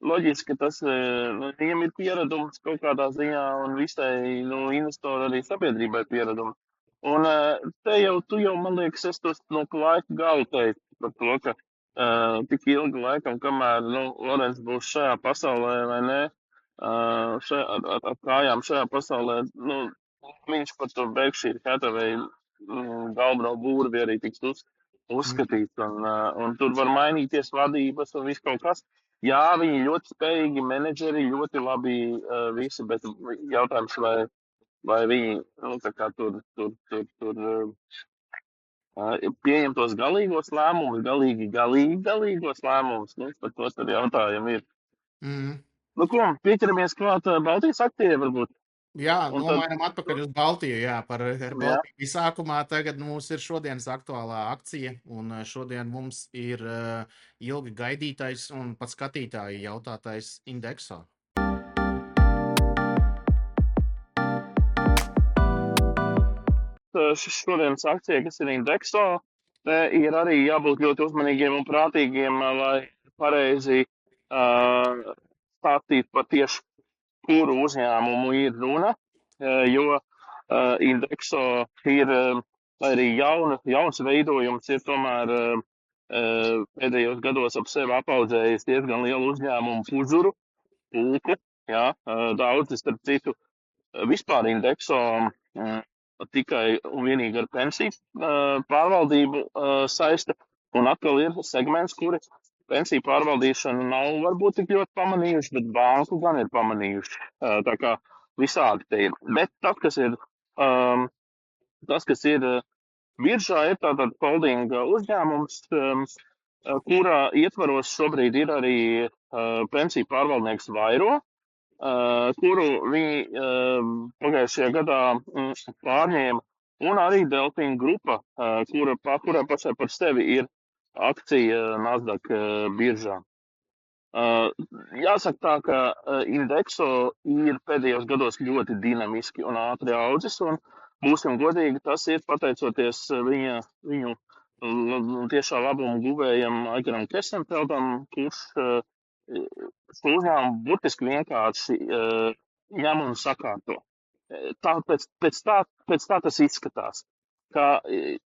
Loģiski, ka tas, nu, viņam ir pieredums kaut kādā ziņā un visai, nu, investoru arī sabiedrībai pieredums. Un te jau, man liekas, es tos no laika galu teicu par to, ka tik ilgi laikam, kamēr, nu, Lorenz būs šajā pasaulē vai ne, ar kājām šajā pasaulē, nu, viņš par to Berkshire Hathaway galveno būrvi arī tiks
Mm.
uzskatīts. Un tur var mainīties vadības un viss kaut kas. Jā, viņi ļoti spējīgi menedžeri, ļoti labi visi, bet jautājums, vai viņi tā kā tur pieņem tos galīgos lēmumus, galīgos lēmumus. Par to tur jautājumi ir.
Mm.
Nu, ko, pieķeramies klāt Baltijas aktīviem varbūt.
Jā,
Un tad,
nomainam atpakaļ uz Baltiju. Jā, par
jā,
Baltiju bija sākumā. Tagad mums ir šodienas aktuālā akcija, un šodien mums ir ilgi gaidītais un pat skatītāji jautātais Indexo.
šis šodienas akcija, kas ir Indexo, te ir arī jābūt ļoti uzmanīgiem un prātīgiem, lai pareizi stāstīt par tieši kuru uzņēmumu ir runa, jo Indexo ir arī jauns veidojums, ir tomēr pēdējos gados ap sevi apaudzējis diezgan lielu uzņēmumu pulku. Jā, daudzi, starp citu, vispār Indexo tikai un vienīgi ar pensiju pārvaldību saista, un atkal ir segments, kuri pensiju pārvaldīšanu nav varbūt tik ļoti pamanījuši, bet banku gan ir pamanījuši. Tā kā visādi te ir. Bet tas, kas ir biržā, ir tātad holding uzņēmums, kurā ietvaros šobrīd ir arī pensiju pārvaldnieks Vairo, kuru viņi pagājušajā gadā pārņēma, un arī Delfīna grupa, kura pašai par sevi ir akcija Nasdaq biržā. Jāsaka tā, ka Indexo ir pēdējos gados ļoti dinamiski un ātri audzis, un būsim godīgi, tas ir pateicoties viņu tiešā labuma guvējam Aigaram Kestenfeldam, kurš šo uzņēmumu burtiski vienkārši ņem un sakārto. Pēc tā tas izskatās, ka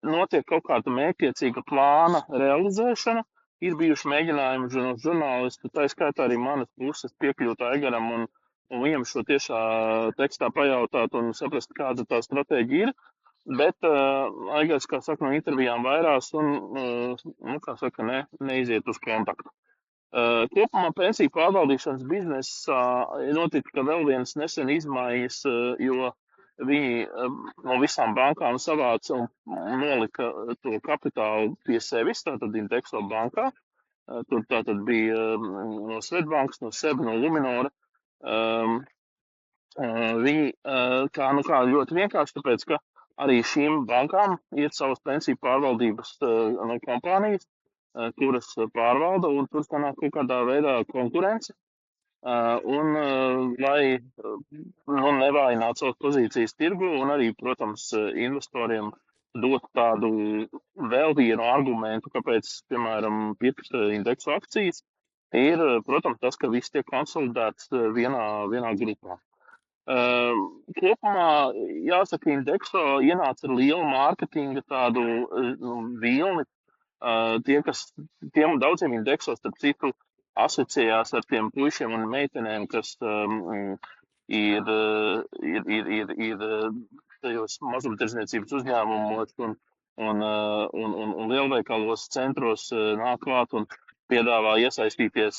notiek kaut kāda mērķiecīga plāna realizēšana. Ir bijuši mēģinājumi no žurnālistu, tā skaitā arī manas puses piekļūt Aigaram un viņam šo tiešā tekstā pajautāt un saprast, kāda tā stratēģija ir. Bet Aigars, kā saka, no intervijām vairās un, kā saka, neiziet uz kontaktu. Kopumā pensiju pārvaldīšanas biznesā notika vēl viens nesen izmaiņas, jo viņi no visām bankām savāca un nolika to kapitālu pie sevis, tātad Indexo bankā. Tur tātad bija no Svetbankas, no SEB, no Luminora. Viņi kā ļoti vienkārši, tāpēc, ka arī šīm bankām ir savas pensiju pārvaldības kompānijas, kuras pārvalda, un tur sanāk kaut kādā veidā konkurence. Lai nevājinātu savas pozīcijas tirgu un arī, protams, investoriem dot tādu vēl vienu argumentu, kāpēc, piemēram, pirkt Indexo akcijas, ir, protams, tas, ka viss tiek konsolidēts vienā grupā. Kopumā, jāsaka, Indexo ienāca ar lielu mārketinga tādu vilni. Tiem daudziem Indexo, starp citu, asociējās ar tiem puišiem un meitenēm, kas ir tajos mazumtirdzniecības uzņēmumos un lielveikalos centros nāk klāt un piedāvā iesaistīties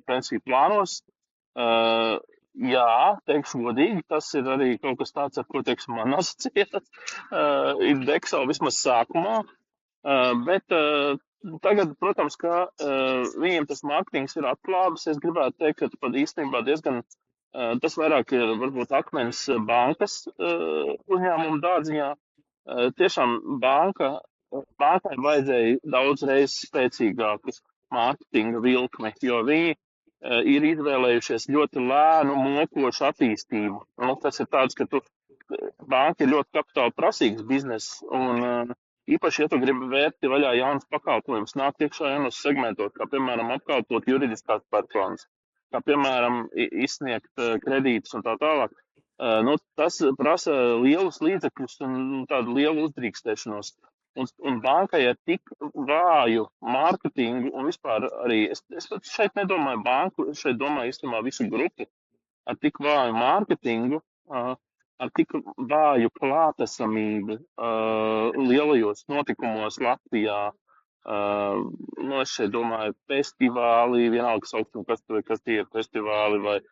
pensiju plānos. Jā, teikšu godīgi, tas ir arī kaut kas tāds, ar ko, teiksim, man asociētas Indexo vismaz sākumā. Bet tagad, protams, ka viņiem tas mārketings ir atklābis. Es gribētu teikt, ka pat īstenībā diezgan tas vairāk ir varbūt akmens bankas uzņēmumu dārziņā. Tiešām bankai vajadzēja daudz reizes spēcīgāku mārketinga vilkmi, jo viņi ir izvēlējušies ļoti lēnu, mokošu attīstību. Tas ir tāds, ka banka ir ļoti kapitāla prasīgs bizness, un īpaši, ja tu gribi vērti vaļā jaunas pakalpojumus, nāk iekšā jaunos segmentos, kā piemēram apkalpot juridiskās personas, kā piemēram izsniegt kredītus un tā tālāk. Tas prasa lielus līdzekļus un tādu lielu uzdrīkstēšanos. Un bankai ar tik vāju mārketingu un vispār arī, es šeit nedomāju banku, šeit domāju īstenībā visu grupu, ar tik vāju mārketingu, ar tik vāju klātesamību lielajos notikumos Latvijā. Nu, es šeit domāju, festivāli, vienalga sauksim, kas tie ir festivāli vai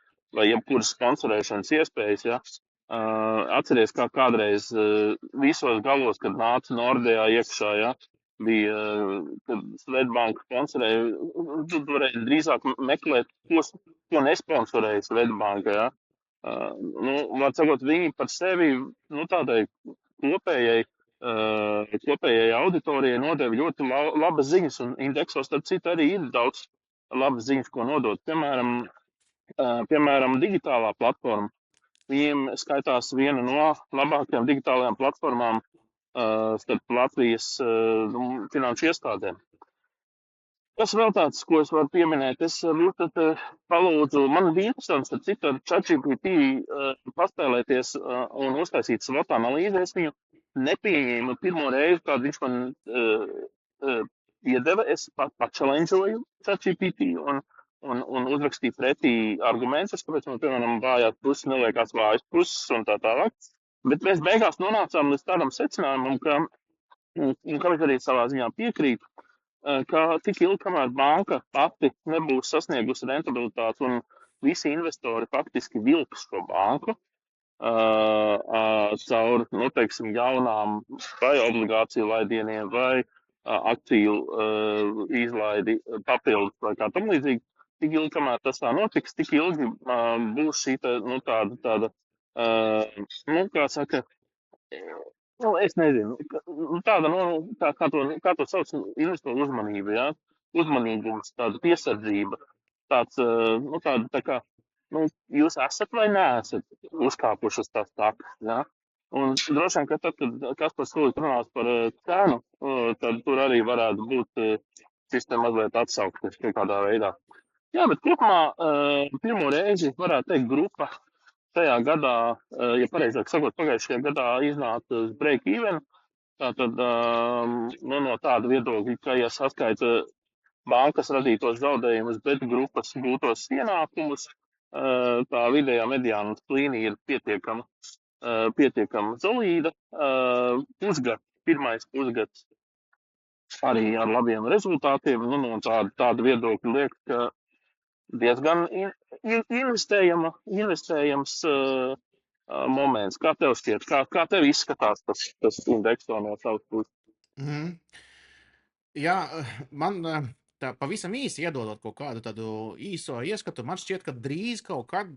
jebkuras sponsorēšanas iespējas, ja. Atceries, kā kādreiz visos galos, kad nāca Nordea iekšā, ja, bija, kad Swedbank sponsorēja, tu varēja drīzāk meklēt, ko nesponsorēja Swedbanka, ja. Nu, var sakot, viņi par sevi, nu, tādai kopējai kopējai auditorijai nodeva ļoti labas ziņas, un indeksos, starp citu, arī ir daudz labas ziņas, ko nodot. Piemēram, digitālā platforma. Viņiem skaitās viena no labākajām digitālajām platformām starp Latvijas finanšu iestādēm. Kas vēl tāds, ko es varu pieminēt? Es tad palūdzu, man bija interesants, starp citu, ar ChatGPT paspēlēties un uztaisīt SWOT analīzi. Es viņu nepieņēmu pirmo reizi, kad viņš man iedeva. Es pačalenžoju ChatGPT un uzrakstīju pretī argumentus, kāpēc man, piemēram, vājās puses neliekās vājas puses un tā tālāk. Bet mēs beigās nonācām līdz tādam secinājumam, un kam es arī savā ziņā piekrītu, ka tik ilgi, kamēr banka pati nebūs sasniegusi rentabilitāti un visi investori faktiski vilks šo banku caur, nu, teiksim, jaunām vai obligāciju laidieniem vai akciju izlaidi papildus vai kā tam līdzīgi, tik ilgi, kamēr tas tā notiks, tik ilgi būs šī nu, tāda nu, kā saka, nu, es nezinu, tāda, nu, kā to sauc, investoru uzmanība, ja? Uzmanīgums, tāda piesardzība, tāds, nu, tāda, tā kā, nu, jūs esat vai neesat uzkāpuši uz tās takas, ja? Un droši vien, ka tad, kad Kaspars Kulīts runās par cenu, tad tur arī varētu būt šis te mazliet atsaukties kaut kādā veidā. Jā, bet kopumā pirmo reizi varētu teikt grupa šajā gadā, ja pareizāk sakot, pagājušajā gadā iznāca uz break-even, tātad nu, no tāda viedokļa, ka, ja saskaita bankas radītos zaudējumus, bet grupas gūtos ienākumus, tā vidējā mediānas līnija ir pietiekama solīda. Pirmais pusgads arī ar labiem rezultātiem, nu, no tāda viedokļa liek, ka diezgan investējams moments. Kā tev šķiet? Kā tev izskatās tas indeks no savas puses?
Mhm. Jā, man tā pavisam īsi iedodot kaut kādu tādu īso ieskatu, man šķiet, ka drīz kaut kad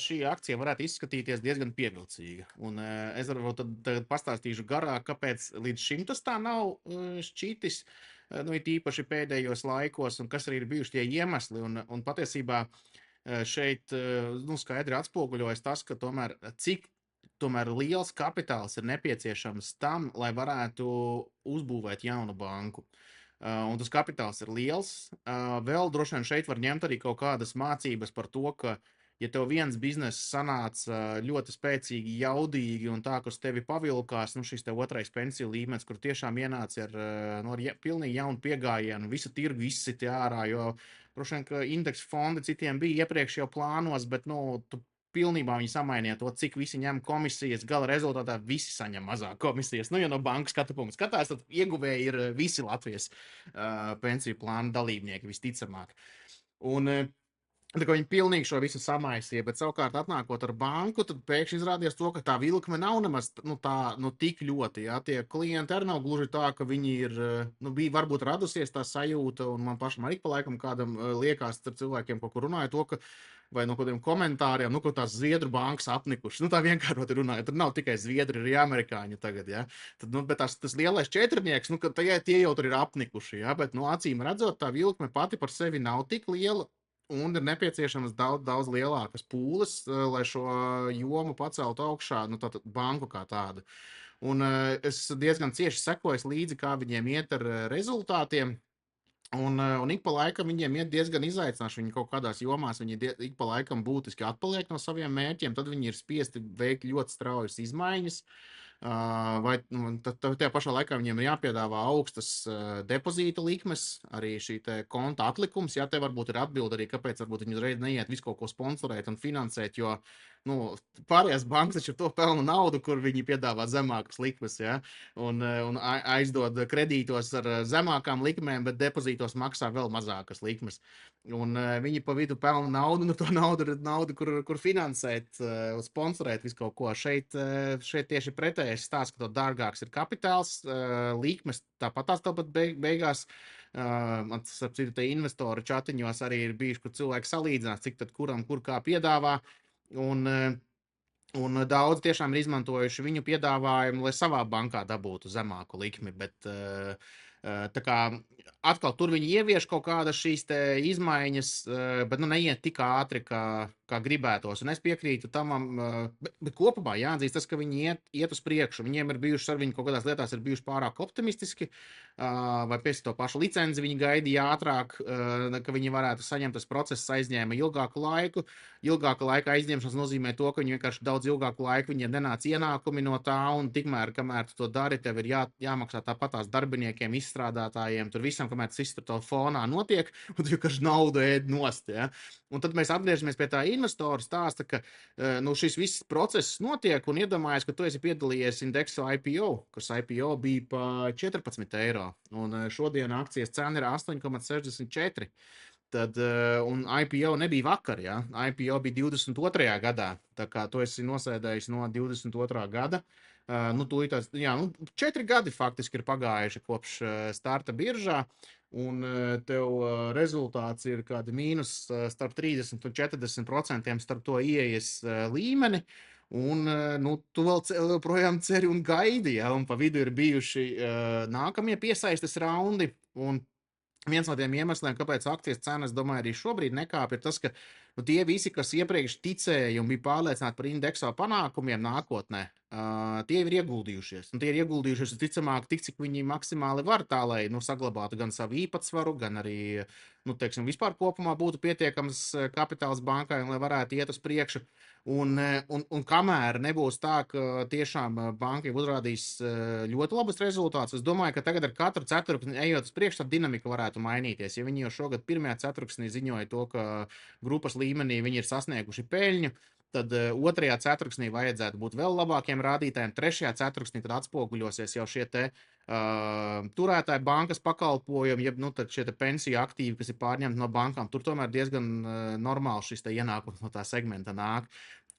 šī akcija varētu izskatīties diezgan pievilcīga. Un es varbūt tad pastāstīšu garāk, kāpēc līdz šim tas tā nav šķitis, nu, it īpaši pēdējos laikos, un kas arī ir bijuši tie iemesli. Un patiesībā šeit nu, skaidri atspoguļojas tas, ka tomēr liels kapitāls ir nepieciešams tam, lai varētu uzbūvēt jaunu banku. Un tas kapitāls ir liels. Vēl droši vien šeit var ņemt arī kaut kādas mācības par to, ka, ja tev viens bizness sanāca ļoti spēcīgi, jaudīgi un tā, kas tevi pavilkās, nu šis te otrais pensiju līmenis, kur tiešām ienāca ar pilnīgi jaunu piegājienu, visu tirgu izsiti ārā, jo droši vien, ka indeksu fondi citiem bija iepriekš jau plānos, bet, nu, tu pilnībā viņi samainīja to, cik visi ņem komisijas. Gala rezultātā visi saņem mazāk komisijas. Nu, ja no bankas skatu punktu skatās, tad ieguvēji ir visi Latvijas pensiju plānu dalībnieki visticamāk. Un tā kā viņi pilnīgi šo visu samaisīja, bet savukārt atnākot ar banku, tad pēkšņi izrādījās to, ka tā vilkme nav nemaz tik ļoti. Jā. Tie klienti arī nav gluži tā, ka viņi ir, bija varbūt radusies tā sajūta, un man pašam arī pa laikam kādam liekas ar cilvēkiem kaut kur runāja to, ka vai no kādiem komentāriem, ka tās Zviedru bankas apnikušas. Tā vienkārši runāja. Tur nav tikai Zviedri, arī amerikāņi tagad, ja. Tad, bet tas lielais četrnieks, tie jau tur ir apnikuši, ja. Bet, acīm redzot, tā vilkme pati par sevi nav tik liela. Un ir nepieciešamas daudz lielākas pūles, lai šo jomu paceltu augšā, tātad banku kā tādu. Un es diezgan cieši sekoju līdzi, kā viņiem iet ar rezultātiem. Un ik pa laikam viņiem iet diezgan izaicinoši. Viņi kaut kādās jomās ik pa laikam būtiski atpaliek no saviem mērķiem, tad viņi ir spiesti veikt ļoti straujas izmaiņas. Vai tajā pašā laikā viņiem ir jāpiedāvā augstas depozīta likmes, arī šī konta atlikums. Jā, te varbūt ir atbilde arī, kāpēc varbūt viņi uzreiz neiet visu kaut ko sponsorēt un finansēt, jo nu, pārējās bankas taču to pelna naudu, kur viņi piedāvā zemākas likmes, ja? Un aizdod kredītos ar zemākām likmēm, bet depozītos maksā vēl mazākas likmes. Un viņi pa vidu pelna naudu, nu to naudu ir nauda, kur finansēt, sponsorēt visu kaut ko. Šeit tieši pretējais stāsts, ka to dārgāks ir kapitāls, likmes tāpat beigās. Man starp citu te investoru čatiņos arī ir bijuši, kur cilvēki salīdzinās, cik tad kuram kur kā piedāvā. Un daudz tiešām ir izmantojuši viņu piedāvājumu, lai savā bankā dabūtu zemāku likmi. Bet tā kā atkal tur viņi ievieš kaut kādas šīs izmaiņas, bet nu neiet tik ātri, kā gribētos. Un es piekrītu tam, bet kopumā jāatzīst tas, ka viņi iet uz priekšu. Viņiem ir bijušas ar viņu kaut kādās lietās ir bijuši pārāk optimistiski, vai pēc to pašu licenci viņi gaidīja ātrāk, ka viņi varētu saņemt. Tas process aizņēma ilgāku laiku. Ilgāka laika aizņemšanas nozīmē to, ka viņi vienkārši daudz ilgāku laiku viņiem nenāca ienākumi no tā, un tikmēr, kamēr tu to dari, tev ir jāmaksā tāpat tās darbiniekiem, izstrādātājiem, tur visam, kamēr tas viss tur to fonā notiek, un tu vienkārši naudu ēd nost, ja? Un tad mēs atgriežamies pie tā investoru stāsta, ka nu, šis viss process notiek, un iedomājies, ka tu esi piedalījies Indexo IPO, kas IPO bija pa 14 eiro, un šodien akcijas cena ir 8,64. Tad, un IPO nebija vakar, ja? IPO bija 22. gadā, tā kā tu esi nosēdējis no 22. gada. Nu, jā, 4 gadi faktiski ir pagājuši kopš starta biržā, un tev rezultāts ir kādi mīnus starp 30 un 40% starp to ieejas līmeni. Un nu, tu vēl projām ceri un gaidi, ja? Un pa vidu ir bijuši nākamie piesaistes raundi, un viens no tiem iemesliem, kāpēc akcijas cenas, domāju, arī šobrīd nekāp, ir tas, ka nu, tie visi, kas iepriekš ticēja un bija pārliecināti par indekso panākumiem nākotnē, tie ir ieguldījušies. Un tie ir ieguldījušies, ticamāk, tik, cik viņi maksimāli var tā, lai nu, saglabātu gan savu īpatsvaru, gan arī, nu, teiksim, vispār kopumā būtu pietiekams kapitāls bankai, lai varētu iet uz priekšu. Un kamēr nebūs tā, ka tiešām banka jau uzrādīs ļoti labus rezultātus, es domāju, ka tagad ar katru ceturksni ejot uz priekšu, tā dinamika varētu mainīties. Ja viņi jau šogad pirmajā ceturksnī ziņoja to, ka grupas līmenī viņi ir sasnieguši peļņu, tad otrajā ceturksnī vajadzētu būt vēl labākiem rādītājiem. Trešajā ceturksnī tad atspoguļosies jau šie te turētāji bankas pakalpojumi, jeb nu, šie pensiju aktīvi, kas ir pārņemti no bankām. Tur tomēr diezgan normāls šis ienākums no tā segmenta nāk.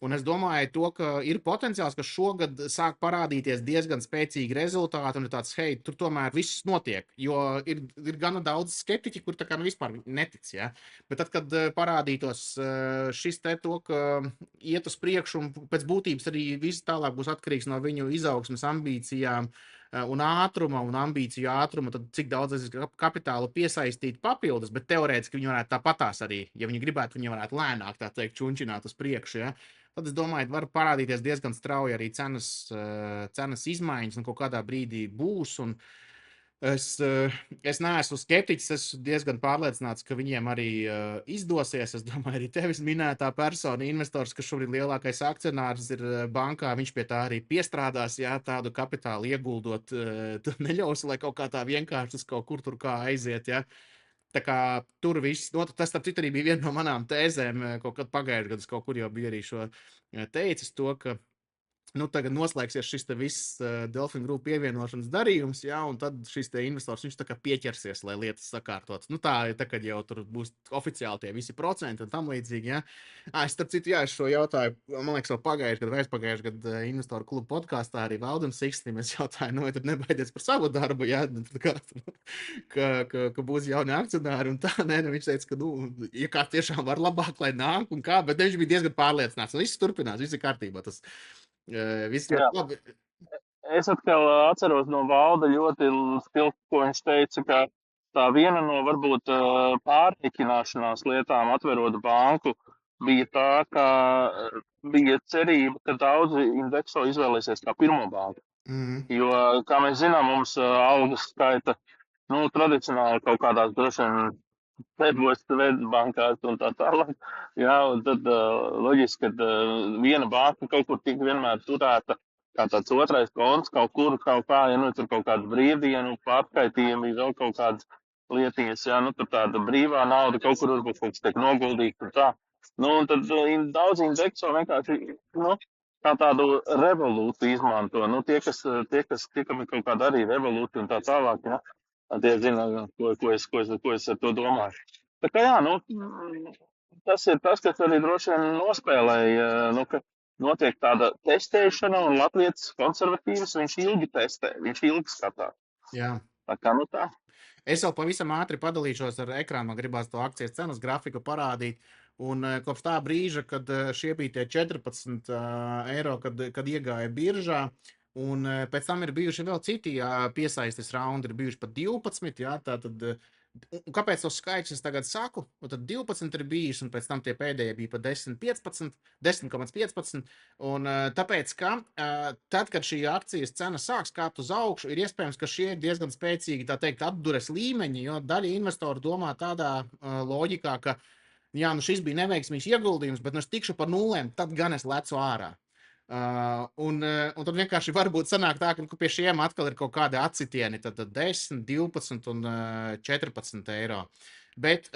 Un es domāju, to, ka ir potenciāls, ka šogad sāk parādīties diezgan spēcīgi rezultāti, un ir tāds, hei, tur tomēr viss notiek, jo ir gana daudz skeptiķi, kur tā kā vispār netic, ja? Bet tad, kad parādītos šis te to, ka iet uz priekšu, un pēc būtības arī viss tālāk būs atkarīgs no viņu izaugsmes ambīcijām, un ātruma un ambīciju ātruma, tad cik daudz kapitāla piesaistīt papildus, bet teorētiski viņi varētu tāpatās arī, ja viņi gribētu, viņi varētu lēnāk, tā teikt, čunčināt uz priekšu, ja? Tad es domāju, var parādīties diezgan strauji arī cenas izmaiņas, un kaut kādā brīdī būs. Un es neesmu skeptiķis, esmu diezgan pārliecināts, ka viņiem arī izdosies. Es domāju, arī tevis minētā persona, investors, kas šobrīd lielākais akcionārs ir bankā, viņš pie tā arī piestrādās, jā, tādu kapitālu ieguldot. Tu neļausi, lai kaut kā tā vienkārši uz kaut kur tur kā aiziet, jā. Tā kā tur viss, tas starp citu arī bija viena no manām tēzēm, kaut kad pagājušajā gadā kaut kur jau bija arī šo teicis to, ka nu, tagad noslēgsies šis te viss Delfin Group pievienošanas darījums, jā, un tad šis te investors, viņš tā kā pieķersies, lai lietas sakārtotas. Nu, tā ir tā, kad jau tur būs oficiāli tie visi procenti un tam līdzīgi, jā. Es starp citu, jā, es šo jautāju, man liekas, vēl pagājuši gadu, aizpagājuši gadu investoru klubu podkāstā arī Valdam Sikstim, es jautāju, nu, vai tad nebaidies par savu darbu, jā, ka būs jauni akcionāri un tā, nē, nu, viņš teica, ka, nu, ja kā tiešām var labāk, lai nāk un kā, bet viņš bija diezgan pārliecināts, un viss turpinās, viss ir kārtībā, tas viss ļoti labi.
Es atkal atceros no Valda ļoti spilgti, ko viņš teica, ka tā viena no varbūt pārreikināšanās lietām atverot banku bija tā, ka bija cerība, ka daudzi indekso izvēlēsies kā pirmo banku. Jo, kā mēs zinām, mums algas skaita, nu, tradicionāli kaut kādās droši vien Pēdējos Svetbankās un tā tālāk. Jā, un tad loģiski, ka viena banka kaut kur tika vienmēr turēta kā tāds otrais konts, kaut kur, kaut kā, ja nu tur kaut kāda brīvdienu pārskaitījumi, vēl kaut kādas lietiņas, jā, nu tur tāda brīvā nauda kaut kur varbūt kaut kas tiek noguldīta un tā. Nu, un tad daudz indekso vienkārši, nu, kā tādu revolūtu izmanto. Nu, kam ir kaut kāda arī revolūta un tā tālāk, ja, tie zina, ko es ar to domāju. Tā kā jā, nu, tas ir tas, kas arī droši vien nospēlēja, nu, ka notiek tāda testēšana un Latvijas konservatīvs, viņš ilgi testē, viņš ilgi skatās.
Jā.
Tā kā, nu tā.
Es vēl pavisam ātri padalīšos ar ekrānu, man gribās to akcijas cenas grafiku parādīt. Un kopš tā brīža, kad šie bija tie 14 eiro, kad iegāja biržā, un pēc tam ir bijuši vēl citi piesaistes raundi, ir bijuši pat 12, jā, tātad, un kāpēc tos skaitļus es tagad saku? Un tad 12 ir bijis, un pēc tam tie pēdējie bija pat 10,15, 10,15, un tāpēc, ka tad, kad šī akcijas cena sāks kāpt uz augšu, ir iespējams, ka šie ir diezgan spēcīgi, tā teikt, atdures līmeņi, jo daļa investoru domā tādā loģikā, ka jā, nu šis bija neveiksmīgs ieguldījums, bet nu es tikšu par nulēm, tad gan es lecu ārā. Un tad vienkārši varbūt sanāk tā, ka pie šiem atkal ir kaut kādi atsitieni, tad 10, 12 un 14 eiro. Bet,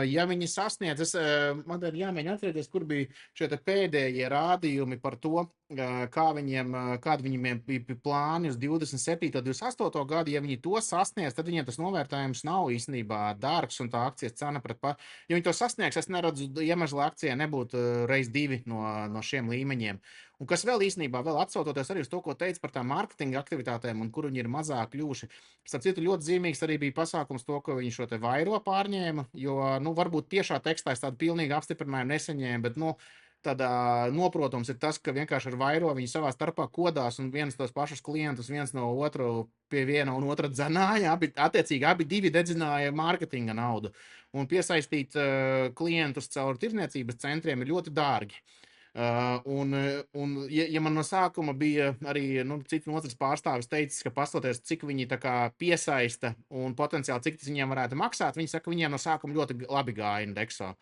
ja viņi sasniedz, man ir jāmēģina atcerēties, kur bija šie pēdējie rādījumi par to, kādi viņiem bija plāni uz 27. un 28. gadu. Ja viņi to sasniedz, tad viņiem tas novērtējums nav īstenībā dārgs un tā akcijas cena pret ja viņi to sasniegs, es neredzu iemeslu akcijai nebūt reiz divi no šiem līmeņiem. Un kas vēl īstenībā, vēl atsaucoties arī uz to, ko teica par tām mārketinga aktivitātēm un kur viņi ir mazāk kļuvuši. Starp citu, ļoti zīmīgs arī bija pasākums to, ka viņi šo te vairo pārņēma, jo, nu, varbūt tiešā tekstā es tādu pilnīgu apstiprinājumu nesaņēmu, bet, nu, tādā noprotams ir tas, ka vienkārši ar vairo viņi savā starpā kodās un viens tos pašus klientus viens no otru pie viena un otra dzenāja, attiecīgi abi divi dedzināja mārketinga naudu. Un piesaistīt klientus caur tirdzniecības centriem ir ļoti dārgi. Ja man no sākuma bija arī cits nozars pārstāvis teicis, ka pastoties, cik viņi tā kā piesaista un potenciāli cik tas viņiem varētu maksāt, viņi saka, viņiem no sākuma ļoti labi gāja indekso.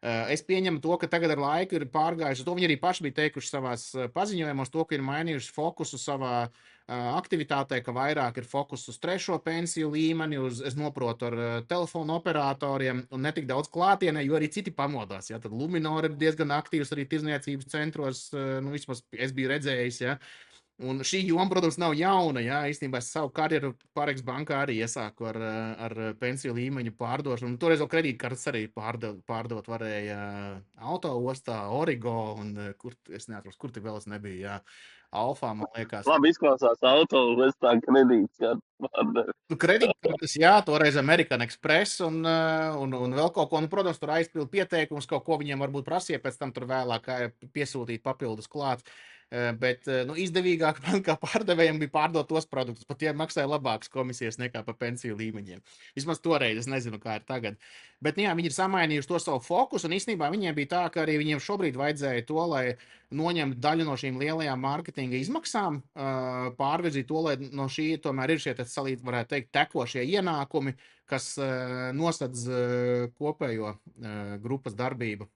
Es pieņemu to, ka tagad ar laiku ir pārgājuši to. Viņi arī paši bija teikuši savās paziņojumos to, ka ir mainījuši fokusu savā aktivitātē, ka vairāk ir fokus uz trešo pensiju līmeni, es noprotu ar telefonu operatoriem un netik daudz klātienē, jo arī citi pamodās. Ja? Tad Luminor ir diezgan aktīvs arī tirdzniecības centros, nu vismaz es biju redzējis, ja? Un šī joma, protams, nav jauna. Jā, īstenībā es savu karjeru Pāreks bankā arī iesāku ar pensiju līmeņu pārdošanu. Toreiz vēl kredītkartes arī pārdot varēja autoostā, Origo un es neatceros, kur tik vēl es nebiju. Jā. Alfā, man liekas.
Labi izklausās autoostā kredītkartes.
Kredītkartes, jā, toreiz American Express un vēl kaut ko. Nu, protams, tur aizpild pieteikums, kaut ko viņiem varbūt prasīja, pēc tam tur vēlāk piesūtīt papildus klāt. Bet izdevīgāk man kā pārdevējiem bija pārdot tos produktus, pat tie maksāja labākas komisijas nekā pa pensiju līmeņiem. Vismaz toreiz, es nezinu, kā ir tagad. Bet jā, viņi ir samainījuši to savu fokusu, un īstenībā viņiem bija tā, ka arī viņiem šobrīd vajadzēja to, lai noņemtu daļu no šīm lielajām mārketinga izmaksām, pārvirzīt to, lai no šī tomēr ir šie, varētu teikt, tekošie ienākumi, kas nosedz kopējo grupas darbību.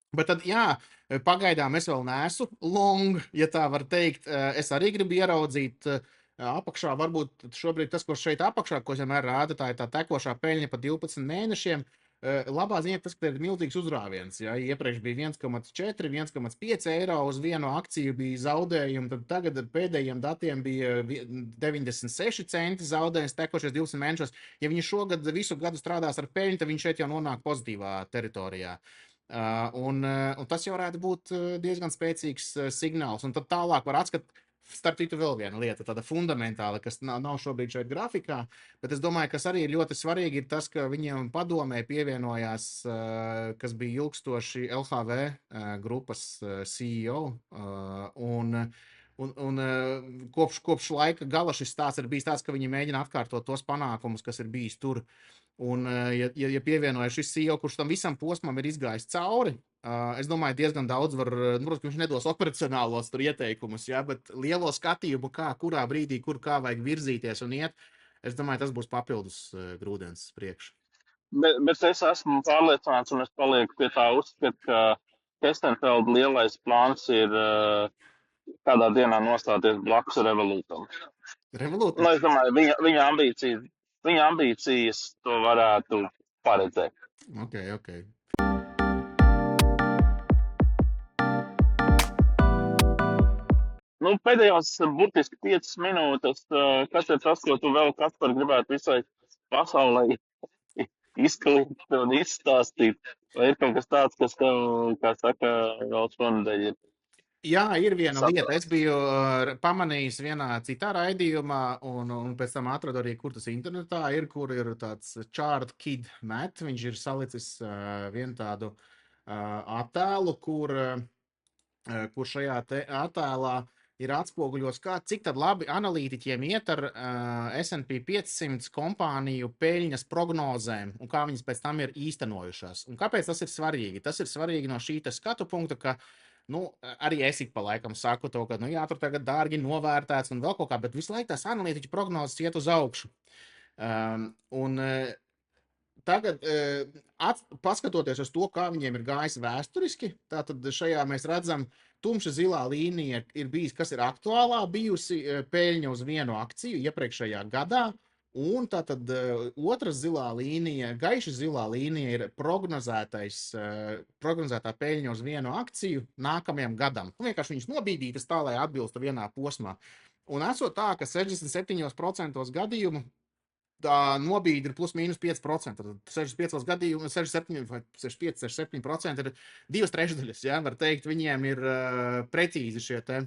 Bet tad, jā, pagaidām es vēl neesmu long, ja tā var teikt. Es arī gribu ieraudzīt apakšā, varbūt šobrīd tas, ko šeit apakšā, ko es vienmēr rādu, tā ir tā tekošā peļņa pa 12 mēnešiem. Labā ziņa tas, ka ir milzīgs uzrāviens. Ja iepriekš bija 1,4, 1,5 eiro uz vienu akciju bija zaudējumi, tad tagad ar pēdējiem datiem bija 96 centi zaudējums tekošies 12 mēnešos. Ja viņi šogad visu gadu strādās ar peļņu, tad viņi šeit jau nonāk pozitīvā teritorijā. Un tas jau varētu būt diezgan spēcīgs signāls. Un tad tālāk var atskatīt, starp citu, vēl viena lieta, tāda fundamentāla, kas nav šobrīd šeit grafikā, bet es domāju, kas arī ir ļoti svarīgi, ir tas, ka viņiem padomē pievienojās, kas bija ilgstoši LHV grupas CEO. Un kopš laika gala šis stāsts ir bijis tāds, ka viņi mēģina atkārtot tos panākumus, kas ir bijis tur. Un, ja pievienojas šis CEO, kurš tam visam posmam ir izgājis cauri, es domāju, diezgan daudz var, protams, ka viņš nedos operacionālos tur ieteikumus, ja, bet lielo skatījumu, kurā brīdī, kā vajag virzīties un iet, es domāju, tas būs papildus grūdienis priekš.
Bet es esmu pārliecināts, un es palieku pie tā uzskata, ka Kestenfeld lielais plāns ir kādā dienā nostāties blakus Revolūtam.
Revolūtam?
Nu, es domāju, viņa ambīcijas to varētu paredzēt.
Ok.
Nu, pēdējās burtiski 5 minūtes, kas ir tas, ko tu vēl, Kaspar, gribētu visai pasaulē izklīt un izstāstīt? Vai ir kaut kas tāds, kas tev, kā saka, vēl šonadēļ ir
Jā, ir viena lieta. Es
saprāts?
biju pamanījis vienā citā raidījumā, un pēc tam atradu arī, kur tas internetā ir, kur ir tāds Chart Kid Matt. Viņš ir salicis vienu tādu attēlu, kur šajā attēlā ir atspoguļots, cik tad labi analītiķiem iet ar S&P 500 kompāniju peļņas prognozēm un kā viņas pēc tam ir īstenojušās. Un kāpēc tas ir svarīgi? Tas ir svarīgi no šī skatu punkta, ka arī es ik pa laikam saku to, ka, jā, tur tagad dārgi novērtēts un vēl kaut kā, bet visu laiku tās analītiķu prognozes iet uz augšu. Tagad, paskatoties uz to, kā viņiem ir gājis vēsturiski, tātad šajā mēs redzam, tumša zilā līnija ir bijis, kas ir aktuālā bijusi peļņa uz vienu akciju iepriekšējā gadā, un tātad otras zilā līnija, gaiša zilā līnija ir prognozētā peļņa uz vienu akciju nākamajam gadam. Vienkārši viņas nobīdītas tā, lai atbilstu vienā posmā. Un esot tā, ka 67% gadījumu tā nobīde ir plus mīnus 5%. Tad 65 gadījumi, 67 vai 65, 67% ir 2/3. Ja, var teikt, viņiem ir precīzi šie te,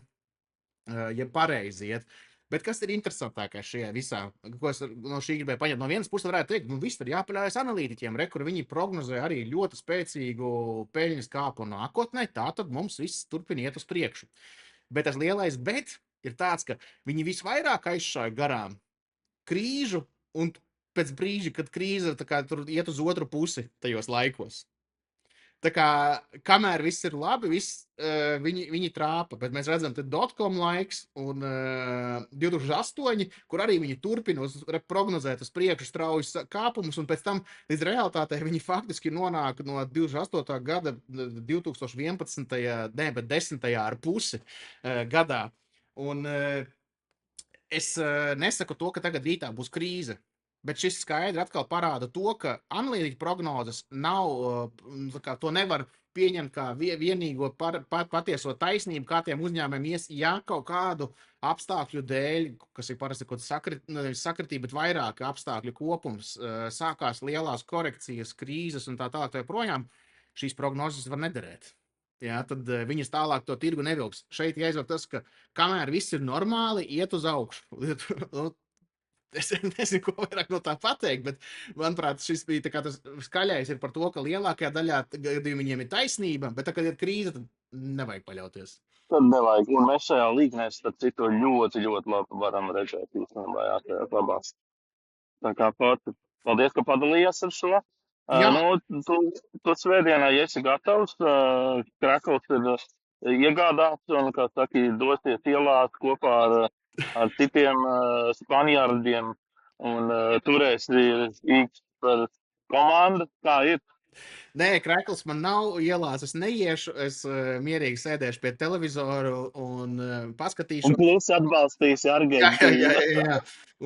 ja pareizi iet. Bet kas ir interesantākais šajā visā, ko es no šī gribēju paņemt? No vienas puses varētu teikt, viss ir jāpaļaujas analītiķiem, kur viņi prognozē arī ļoti spēcīgu peļņas kāpu nākotnē, tā tad mums viss turpina iet uz priekšu. Bet tas lielais bet ir tāds, ka viņi visvairāk aizšāja garām krīžu un pēc brīža, kad krīze tur iet uz otru pusi tajos laikos. Tā kā, kamēr viss ir labi, viņi trāpa, bet mēs redzam, ka dotcom laiks un 2008, kur arī viņi turpina prognozēt uz priekšu straujas kāpumus, un pēc tam līdz realitātei viņi faktiski nonāk no 2008. gada 2011. bet 10. ar pusi gadā. Un es nesaku to, ka tagad rītā būs krīze. Bet šis skaidri atkal parāda to, ka analītiķu prognozes nav, to nevar pieņemt kā vienīgo patieso taisnību, kā tiem uzņēmumiem ies, ja kaut kādu apstākļu dēļ, kas ir parasti kaut sakritība, bet vairāk apstākļu kopums, sākās lielās korekcijas, krīzes un tā tālāk projām, šīs prognozes var nederēt. Jā, tad viņas tālāk to tirgu nevilks. Šeit jāizver tas, ka kamēr viss ir normāli, iet uz augšu. Es nezinu, ko vairāk no tā pateikt, bet, manuprāt, šis bija tas skaļais ir par to, ka lielākajā daļā gadījumā viņiem ir taisnība, bet tā, kad ir krīze, tad nevajag paļauties.
Tad nevajag. Un mēs šajā līgnē, starp citu, ļoti, ļoti labi varam redzēt īstenībā tajās labās. Tā kā paldies, ka padalījies ar šo. Tu svētdienā, ja esi gatavs, Krakls ir iegādāts un, kā saka, dosies ielās kopā ar citiem spanjārdiem un turēs īks par komandu. Kā ir?
Nē, Krakls man nav ielās, es neiešu, es mierīgi sēdēšu pie televizoru un paskatīšu.
Un plus atbalstīsi Argentīnu.
Jā.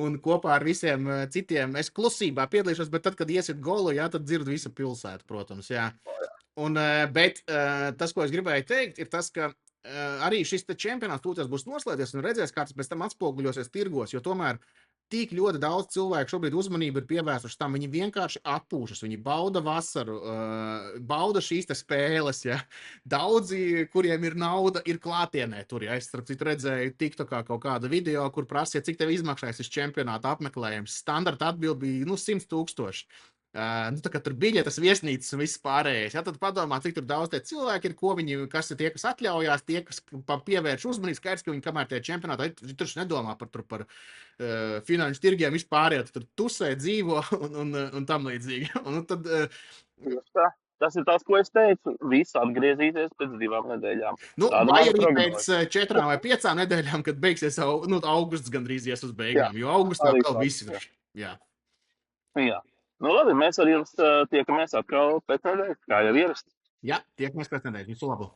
Un kopā ar visiem citiem es klusībā piedalīšos, bet tad, kad iesit golu, jā, tad dzirdu visu pilsētu, protams, jā. Bet tas, ko es gribēju teikt, ir tas, ka arī šis čempionāts tūlīt būs noslēdzies un redzēs, kā tas pēc tam atspoguļosies tirgos, jo tomēr tik ļoti daudz cilvēku šobrīd uzmanību ir pievērsuši tam. Viņi vienkārši atpūšas, viņi bauda vasaru, bauda šīs spēles. Ja. Daudzi, kuriem ir nauda, ir klātienē tur. Ja. Es starp citu redzēju TikTokā kaut kādu video, kur prasīja, cik tev izmaksājas šis čempionāta apmeklējums. Standarta atbild bija 100 000. Tā kā tur biļetes, viesnīcas un viss pārējais. Ja, tad padomā, cik tur daudz tie cilvēki ir, kas ir tie, kas atļaujās, tie, kas pievērš uzmanību. Skaidrs, ka viņi kamēr tie čempionāti, tur nedomā par finanšu tirgiem vispārējā, tur tusē, dzīvo un tam līdzīgi. Un tad,
tas ir tas, ko es teicu. Viss atgriezīsies pēc 2 nedēļām.
Vai arī pēc 4 vai 5 nedēļām, kad beigsies augusts gandrīz ies uz beigām, jo augustā vēl viss ir. Jā.
Nu labi, mēs ar jums tiekamies atkal pēc nedēļas, kā jau ierasts.
Jā, tiekamies pēc nedēļas. Visu labu!